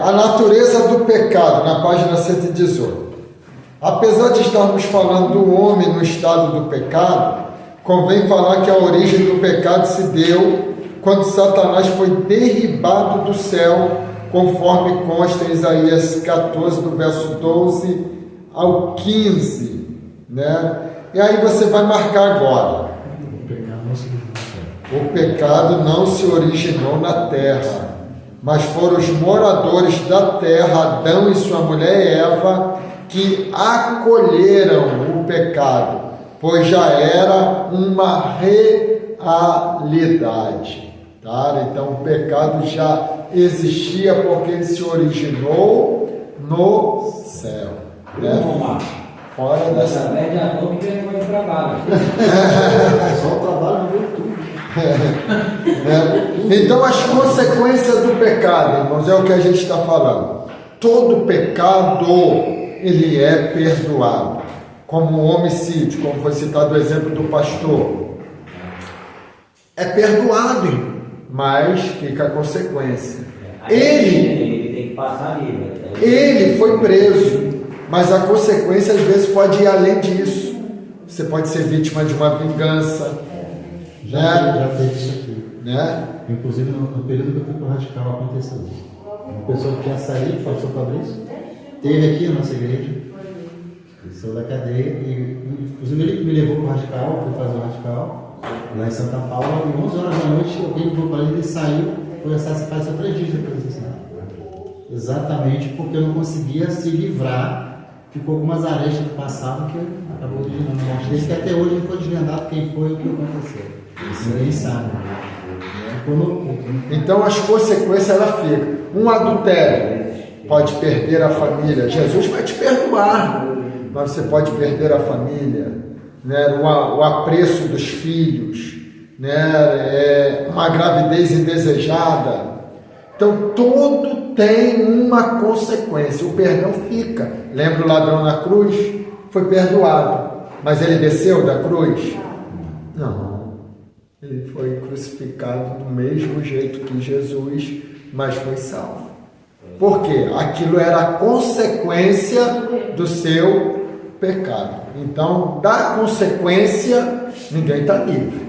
A natureza do pecado, na página 118. Apesar de estarmos falando do homem no estado do pecado, convém falar que a origem do pecado se deu quando Satanás foi derribado do céu, conforme consta em Isaías 14, do verso 12 ao 15, né? E aí você vai marcar agora. O pecado não se originou na terra, mas foram os moradores da terra, Adão e sua mulher Eva, que acolheram o pecado, pois já era uma realidade. Tá? Então o pecado já existia porque ele se originou no céu. Né? Fora dessa.
Através de Adão que veio o trabalho.
Só o trabalho não veio tudo.
Então as consequências do pecado, irmãos, é o que a gente está falando. Todo pecado ele é perdoado, como o homicídio, como foi citado o exemplo do pastor, é perdoado, mas fica a consequência.
Ele tem que passar ali.
Ele foi preso, mas a consequência às vezes pode ir além disso. Você pode ser vítima de uma vingança.
Já teve isso aqui.
Né?
Inclusive no período que eu fui para o Radical aconteceu isso. Uma pessoa que tinha saído, o pastor Fabrício, teve aqui na nossa igreja, ele saiu da cadeia e inclusive ele me levou para o Radical, fui fazer o Radical lá em Santa Paula, e 11 horas da noite alguém ligou para ele, ele saiu, foi assassinato 3 dias depois do assassinato. Exatamente porque eu não conseguia se livrar, ficou algumas arestas que passavam que acabou originando a morte dele, que até hoje não foi desvendado quem foi e o que aconteceu. Ninguém sabe.
Então as consequências ela fica. Um adultério pode perder a família. Jesus vai te perdoar, mas você pode perder a família, né? O apreço dos filhos, né? Uma gravidez indesejada. Então tudo tem uma consequência. O perdão fica. Lembra o ladrão na cruz? Foi perdoado, mas ele desceu da cruz? Não. Ele foi crucificado do mesmo jeito que Jesus, mas foi salvo. Por quê? Aquilo era a consequência do seu pecado. Então, da consequência, ninguém está livre.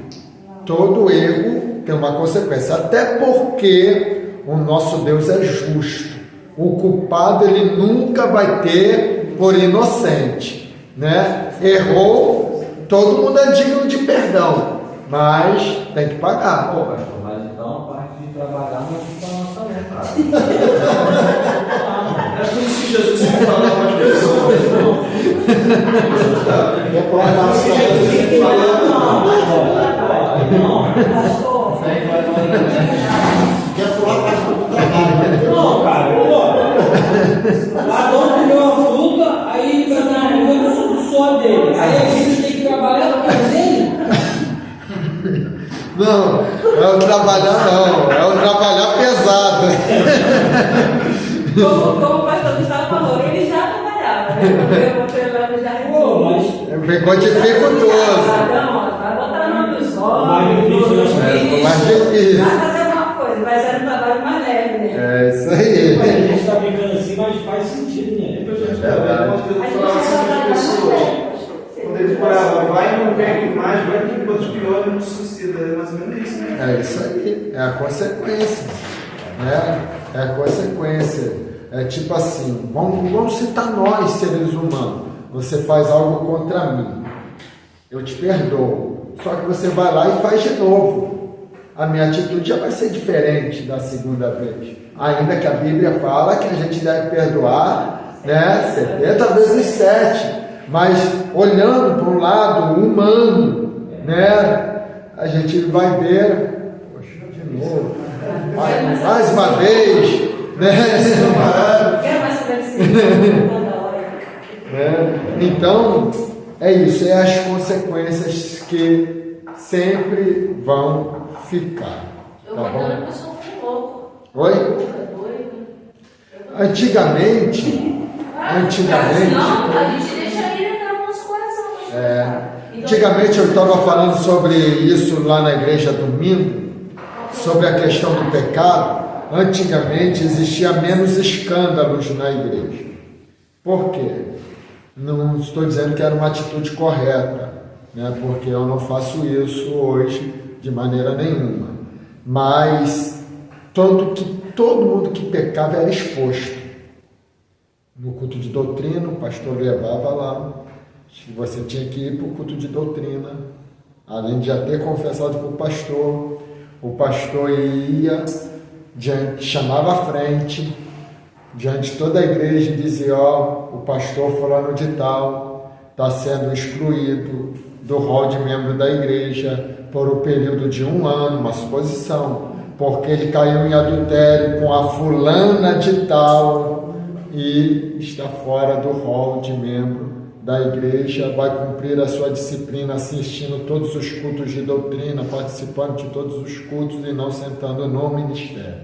Todo erro tem uma consequência. Até porque o nosso Deus é justo. O culpado ele nunca vai ter por inocente, né? Errou, todo mundo é digno de perdão. Mas tem que pagar.
Pô, pastor, mas então a parte de trabalhar não fica na nossa mão, cara.
É por isso que Jesus sempre falava para as pessoas.
É para
Pastor.
Quer pular a parte do trabalho.
Não, cara, lá onde deu a fruta, aí vai dar o suor dele. Aí a gente tem que trabalhar na casa dele.
Não, é o trabalhar não, é o trabalhar pesado.
Como o pastor Gustavo falou, ele já trabalhava, né? Porque o Fernando já
Ficou dificultoso.
Vai botar no nome do sol.
Mais difícil,
mais difícil.
Vai fazer alguma coisa, vai ser um trabalho mais leve, né?
É isso aí.
A gente está brincando assim, mas faz sentido, né?
Quando ele falava, vai e não pegue mais, vai que enquanto pior não suicida. É mais ou menos isso, né?
É isso aí, é a consequência. Né? É a consequência. É tipo assim, vamos citar nós, seres humanos. Você faz algo contra mim, eu te perdoo. Só que você vai lá e faz de novo. A minha atitude já vai ser diferente da segunda vez. Ainda que a Bíblia fala que a gente deve perdoar, né, 70 vezes 7. Mas olhando para um lado humano, né, a gente vai ver, poxa, de novo, mais uma vez, né?
Quero mais saber se
Então, é isso, é as consequências que sempre vão ficar.
Eu
Tá
mandando a
bom?
pessoa como louco.
Oi?
Doido.
Antigamente,
Não, a gente deixa ele entrar no nosso coração.
antigamente eu estava falando sobre isso lá na igreja domingo, sobre a questão do pecado. Antigamente existia menos escândalos na igreja. Por quê? Não estou dizendo que era uma atitude correta, né? Porque eu não faço isso hoje de maneira nenhuma. Mas tanto que todo mundo que pecava era exposto. No culto de doutrina, o pastor levava lá. Você tinha que ir para o culto de doutrina, além de já ter confessado para o pastor ia, chamava à frente, diante de toda a igreja, e dizia: ó, o pastor fulano de tal está sendo excluído do rol de membro da igreja por um período de 1 ano, uma suposição, porque ele caiu em adultério com a fulana de tal e está fora do rol de membro da igreja, vai cumprir a sua disciplina assistindo todos os cultos de doutrina, participando de todos os cultos e não sentando no ministério.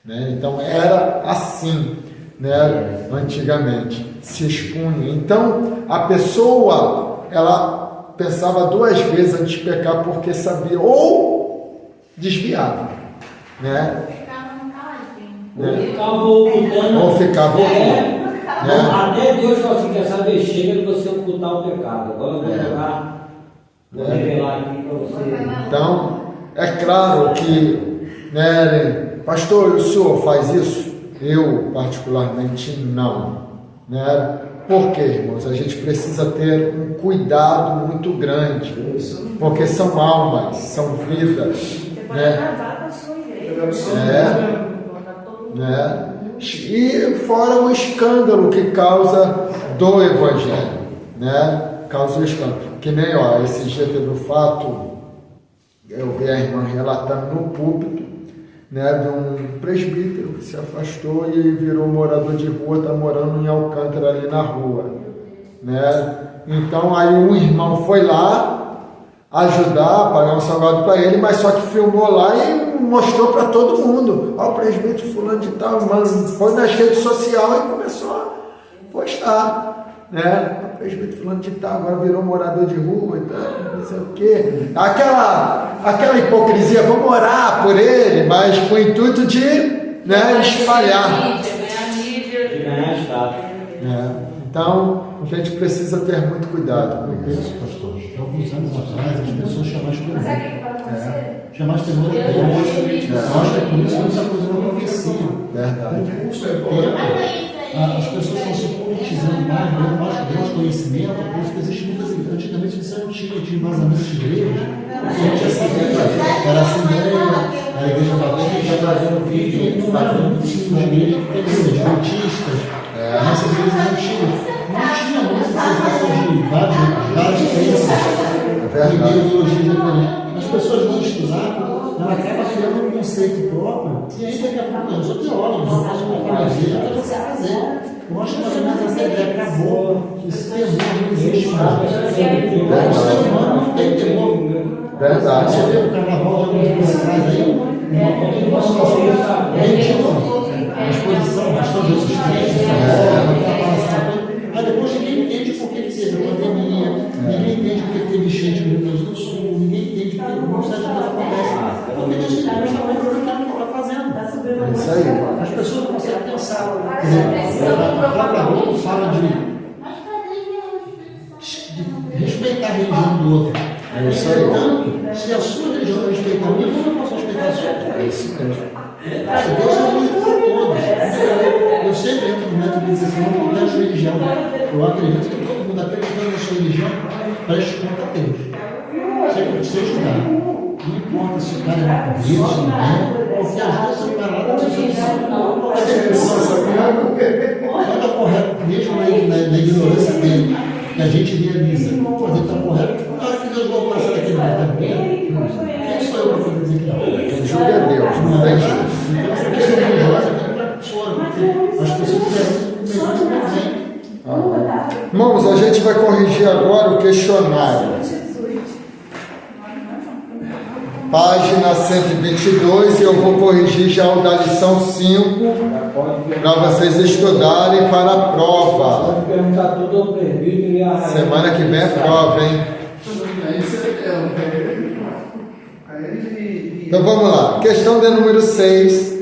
Né? Então era assim, né? Antigamente, se expunha. Então a pessoa, ela pensava 2 vezes antes de pecar, porque sabia, ou desviava, né? Ou ficava
Até Deus falou assim: quer saber? Chega de você ocultar o pecado. Agora eu vou revelar aqui para você.
Então, é claro que, né, pastor, o senhor faz isso? Eu, particularmente, não. Né? Por quê, irmãos? A gente precisa ter um cuidado muito grande, porque são almas, são vidas.
Você pode
né?
acabar com a sua igreja.
Né? E fora o escândalo que causa do evangelho, né? Causa o escândalo. Que nem, ó, esse dia teve o fato, eu vi a irmã relatando no púlpito, né, de um presbítero que se afastou e virou morador de rua, está morando em Alcântara, ali na rua, né? Então aí um irmão foi lá ajudar, pagar um salgado para ele, mas só que filmou lá e mostrou para todo mundo. Ó, o presbítero fulano de tal, mano, foi nas redes sociais e começou a postar, né? O presbítero fulano de tal, agora virou morador de rua e tal, não sei o quê. Aquela hipocrisia, vamos orar por ele, mas com o intuito de, né, espalhar.
De ganhar status.
Então, a gente precisa ter muito cuidado com isso.
Pastor, há alguns anos atrás, as pessoas chamavam de
Mas sabe o que vai acontecer?
chamavam de temor a Deus. Eu acho que é por isso que muita coisa não acontecia.
Verdade.
As pessoas estão se politizando mais, dando mais conhecimento, por isso que existem muitas igrejas. Antigamente isso não tinha vazamentos de igrejas, não tinha assembleia, era assembleia, a igreja católica está trazendo vídeo, não era muitos tipos de igreja que tem adventistas, nessas igrejas não tinha muitas sensações de várias crenças, de ideologias diferentes. As pessoas vão estudar ela acaba criando um conceito próprio, e aí daqui a pouco, eu sou teólogo, eu faço uma apologia, eu você fazer. Eu acho que mais ou menos essa ideia acabou, esse temor não existe mais. O ser humano não tem temor.
Verdade.
Você vê o carnaval de alguns anos atrás aí, uma situação ridícula. A exposição, a questão de Jesus Cristo, aí depois ninguém entende por que teve a pandemia, ninguém entende por que teve enchente no Rio Grande do Sul, ninguém entende por que uma série de coisas acontece. Porque Deus tem que prestar mais para o que está fazendo.
É isso aí.
As pessoas não conseguem pensar. Quer dizer, a própria Globo fala de respeitar a religião do outro.
É isso aí.
Portanto, se a sua religião não respeitar a minha, eu não posso respeitar a sua.
É isso mesmo.
Deus é único para todos. Eu sempre entro no método de dizer assim, não importa a sua religião. Eu acredito que todo mundo acreditando na sua religião preste conta a Deus. Sempre precisa estudar. Não importa se o cara é maconheiro, se não é, porque às vezes o cara lá não está correto, mesmo na ignorância dele, que a gente realiza. Mas ele está correto, na hora que Deus voltar daquele lugar, quem sou eu para poder dizer que não?
Quem julga é Deus, não tem jeito.
Então, essa questão religiosa é para fora, porque as pessoas querem melhor do que
Irmãos, a gente vai corrigir agora o questionário. Página 122, e eu vou corrigir já o da lição 5, para vocês estudarem para a prova.
Pode perguntar tudo ao presbítero e a
Semana que vem é prova, hein? Então vamos lá. Questão de número 6.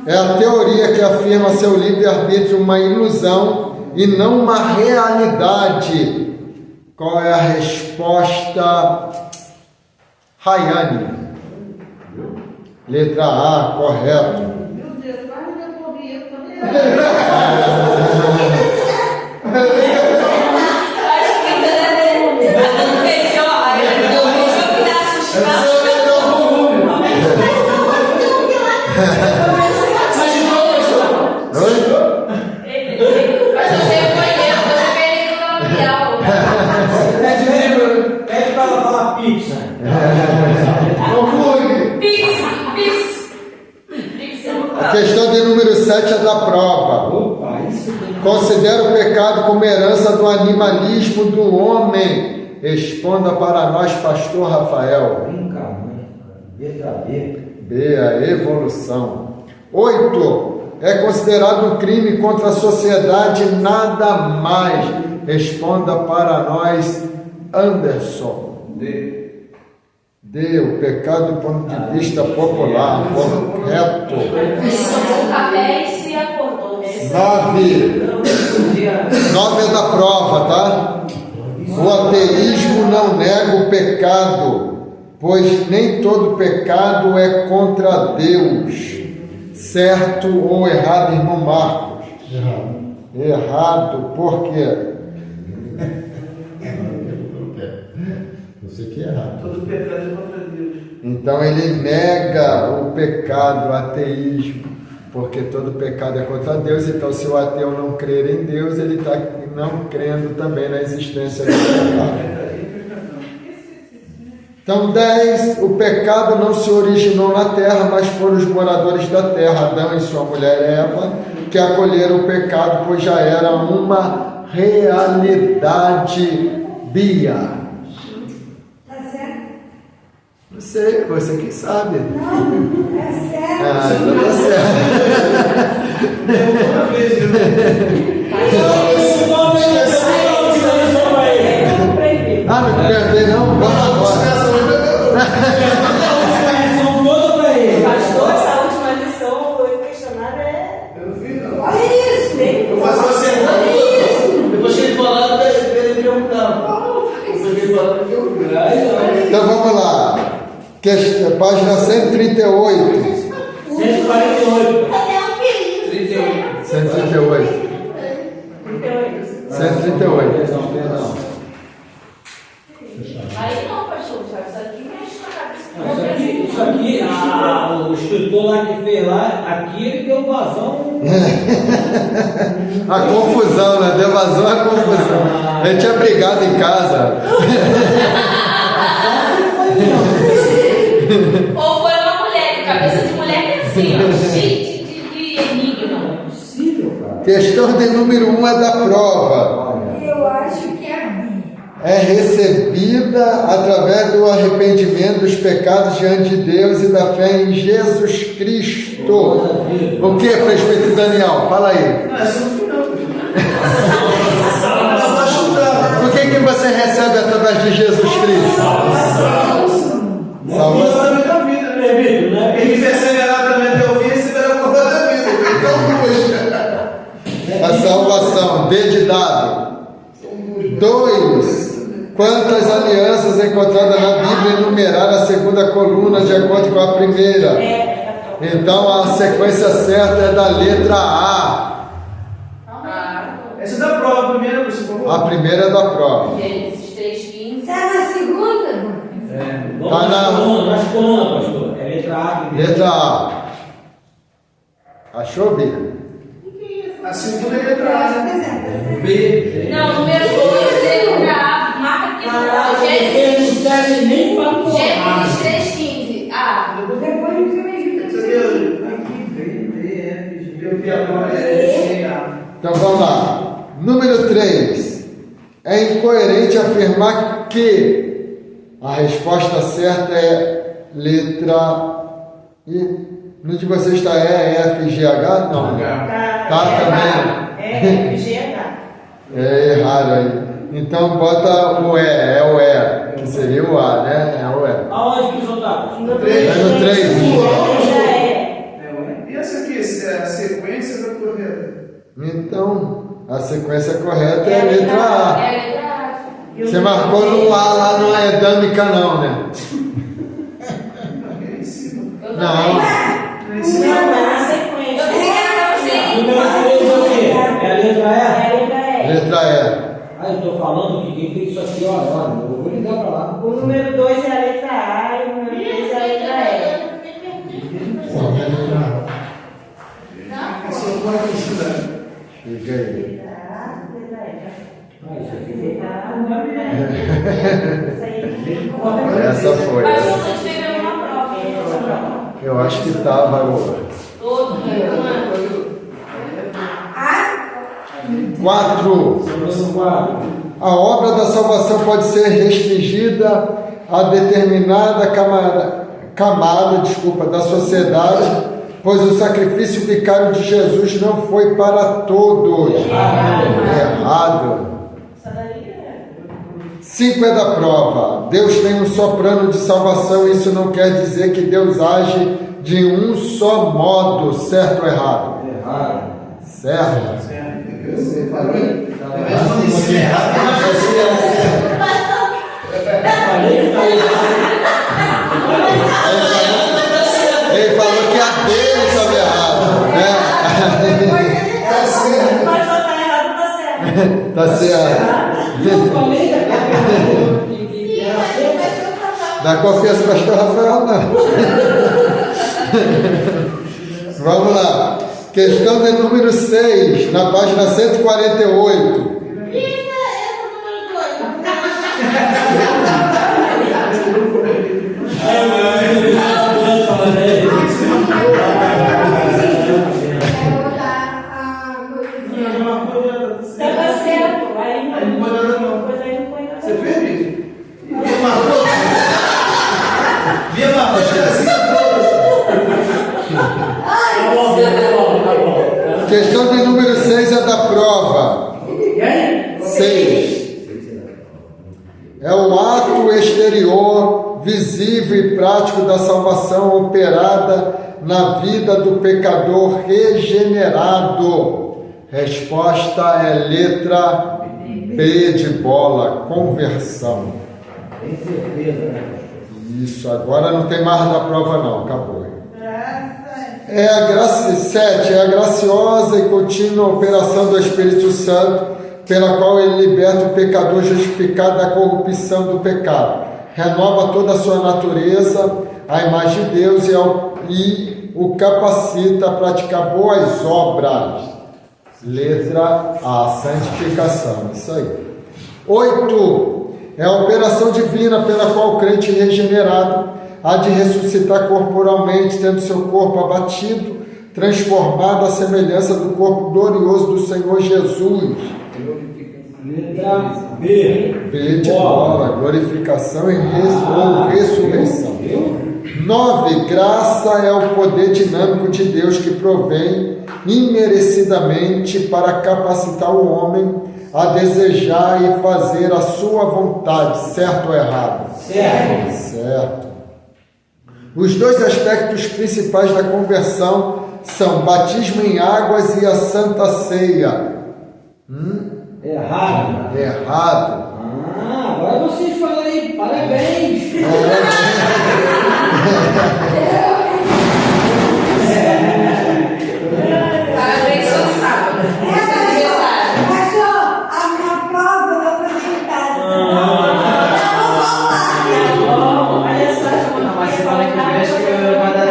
É a teoria que afirma seu livre-arbítrio uma ilusão e não uma realidade. Qual é a resposta? Rayane. Letra A, correto.
Meu Deus, quase me corri, eu também.
Pede para ela falar pizza.
A questão de número 7 é da prova.
Opa, isso tem.
Considera o pecado como herança do animalismo do homem. Responda para nós, pastor Rafael.
Letra B.
B, a evolução. 8. É considerado um crime contra a sociedade, nada mais. Responda para nós, Anderson.
D.
D, o pecado do ponto de vista popular, correto.
Café e se acordou.
9 é da prova, tá? O ateísmo não nega o pecado, pois nem todo pecado é contra Deus. Certo ou errado, irmão Marcos?
Errado.
Errado, por quê?
Eu sei que é errado.
Todo pecado é contra Deus.
Então ele nega o pecado, o ateísmo, porque todo pecado é contra Deus. Então, se o ateu não crer em Deus, ele está não crendo também na existência do pecado. Então, 10, o pecado não se originou na terra, mas foram os moradores da terra, Adão e sua mulher Eva, que acolheram o pecado, pois já era uma realidade. Bia.
Tá certo?
Você que sabe.
Não, é sério.
Então tá certo.
Outra vez,
Não perdi não? Vamos agora.
Pastor, essa última lição, o questionário é.
Eu não fiz, não.
Olha isso.
Eu faço uma semana. Depois que ele falar, ele perguntar.
Então vamos lá. Página 138.
148.
Cadê o filho?
138. 138.
Perdão.
Aí não, pastor, isso aqui mexe com a cabeça.
Isso aqui, o escritor lá que fez lá, aqui ele deu vazão.
A confusão, né? Deu vazão a confusão. Ele tinha brigado em casa.
Ou foi uma assim, ó, cheio de enigma.
Não é possível, cara.
Questão de número 1 é da prova.
Eu acho que é B.
É recebida através do arrependimento dos pecados diante de Deus e da fé em Jesus Cristo. O que, presbítero Daniel? Fala aí.
Não, é só no final.
O que você recebe através de Jesus Cristo? Salvação.
Da vida, né? Quem perseverar também até o fim, receberá a coroa da vida. Então,
A salvação, D de dado. 2. Quantas alianças encontradas na Bíblia enumeraram a segunda coluna de acordo com a primeira? Então a sequência certa é da letra A.
essa é da prova, a primeira, por favor.
A primeira é da prova.
Gênesis 3:15.
Tá na segunda?
Tá
Nas colunas, pastor. É letra A.
Letra A. Achou, Bia?
A segunda é a letra A.
B.
Não, número 2 é letra A. Marca aqui no Gênesis.
Não serve nem para
Gênesis 3:15. Ah,
Depois você me ajuda.
Isso aqui B, F, G, o que agora é A.
Então vamos lá. Número 3. É incoerente afirmar que a resposta certa é letra I. No de vocês está E, F, G, H? Não. Tá também.
É, FGH.
É errado aí. Então bota o E, é o E, que seria o A, né? É o E.
Aonde que o senhor está?
No
É no 3.
Já é.
E essa aqui, é a sequência da correta?
Então, a sequência correta é a letra A.
é a letra A.
Você marcou no A lá, não é dâmica não, né?
É em cima.
Eu
Não.
também.
É em
Não,
cima.
é na
Eu
sequência.
tenho que
Número 3 é o quê? É a letra E?
É a letra E.
Letra E.
Ah, eu estou falando que quem fez isso aqui, olha, eu vou ligar para lá.
O número 2 é a letra A e o número 3 é a letra E.
Só que é letra A.
Essa é uma quantidade.
Fica aí.
Letra A, letra E.
Ah, isso aqui.
Letra A, letra E. Isso aí.
Essa foi.
Mas
Essa.
você escreveu uma prova.
Eu acho que tava o
Todo.
4.
Número 4.
A obra da salvação pode ser restringida a determinada camada da sociedade, pois o sacrifício vicário de Jesus não foi para todos. Errado. 5 é da prova. Deus tem um só plano de salvação. Isso não quer dizer que Deus age de um só modo. Certo ou errado?
Errado.
Certo.
Você falou? Quando ensina errado,
Falei que tá errado.
Ele falou que a dele estava errada, né?
Mas só tá errado, tá certo.
Tá certo.
Eu falei que
Dá confiança para o pastor Rafael, não. Vamos lá. Questão de número 6, na página 148.
Tá certo. Aí não. Depois aí não põe na
Você fez, Bia? Bia marcou? Bia marcou assim todas.
Questão de número 6 é da prova. 6. É o ato exterior, visível e prático da salvação operada na vida do pecador regenerado. Resposta é letra B de bola, conversão.
tem certeza, né?
Isso, agora não tem mais da prova não, acabou. É a graça 7, é a graciosa e contínua operação do Espírito Santo, pela qual ele liberta o pecador justificado da corrupção do pecado, renova toda a sua natureza, a imagem de Deus e o capacita a praticar boas obras. Letra A, santificação, isso aí. 8, é a operação divina pela qual o crente regenerado há de ressuscitar corporalmente, tendo seu corpo abatido, transformado à semelhança do corpo glorioso do Senhor Jesus.
Letra B.
B de bola, glorificação ou ressurreição. 9. Graça é o poder dinâmico de Deus que provém imerecidamente para capacitar o homem a desejar e fazer a sua vontade, certo ou errado?
Certo.
Certo. Os dois aspectos principais da conversão são batismo em águas e a Santa Ceia.
Errado.
Errado.
Agora vocês falam aí, parabéns.
Parabéns, seu sábado.
Pastor, a minha prova eu vou apresentar.
Olha só,
Mas semana que vem acho que vai dar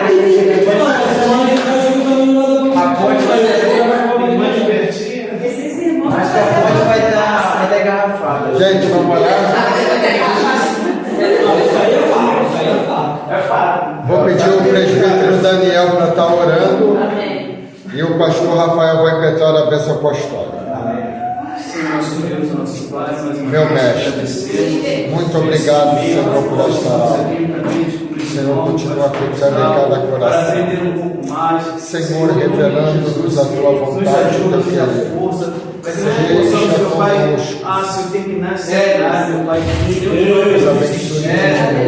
a ponte vai ser mais divertida.
esses irmãos.
Acho que a ponte vai estar engarrafada.
Gente, vamos olhar?
Isso aí eu falo.
É fato.
Vou pedir o presbítero Daniel para estar orando.
Amém.
E o pastor Rafael vai impetrar a bênção apostólica.
Sim, nosso Deus, nosso Pai, mais uma
Meu
vez,
mestre,
agradecer.
muito obrigado, Senhor, por esta aula. Senhor, continua aplicando em cada
para
coração.
aprender um pouco mais.
Senhor, revelando-nos a tua vontade e o teu
nos ajuda,
querer.
força. Mas
Seja
meu Pai,
conosco.
se eu terminar essa cidade, meu Pai,
Deus abençoe.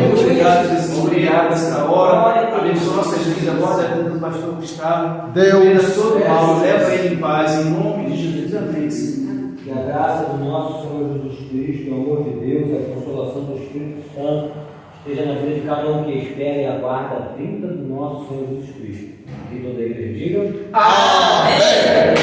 muito obrigado, Jesus, obrigado nessa hora. Abençoa nossas vidas, guarda a vida do pastor Gustavo.
Deus.
Todo mal, leva ele em paz, em nome de Jesus. Amém.
Que a graça do nosso Senhor Jesus Cristo, o amor de Deus, a consolação do Espírito Santo esteja na vida de cada um que espera e aguarda a vinda do nosso Senhor Jesus Cristo. Que toda a igreja diga.
Amém.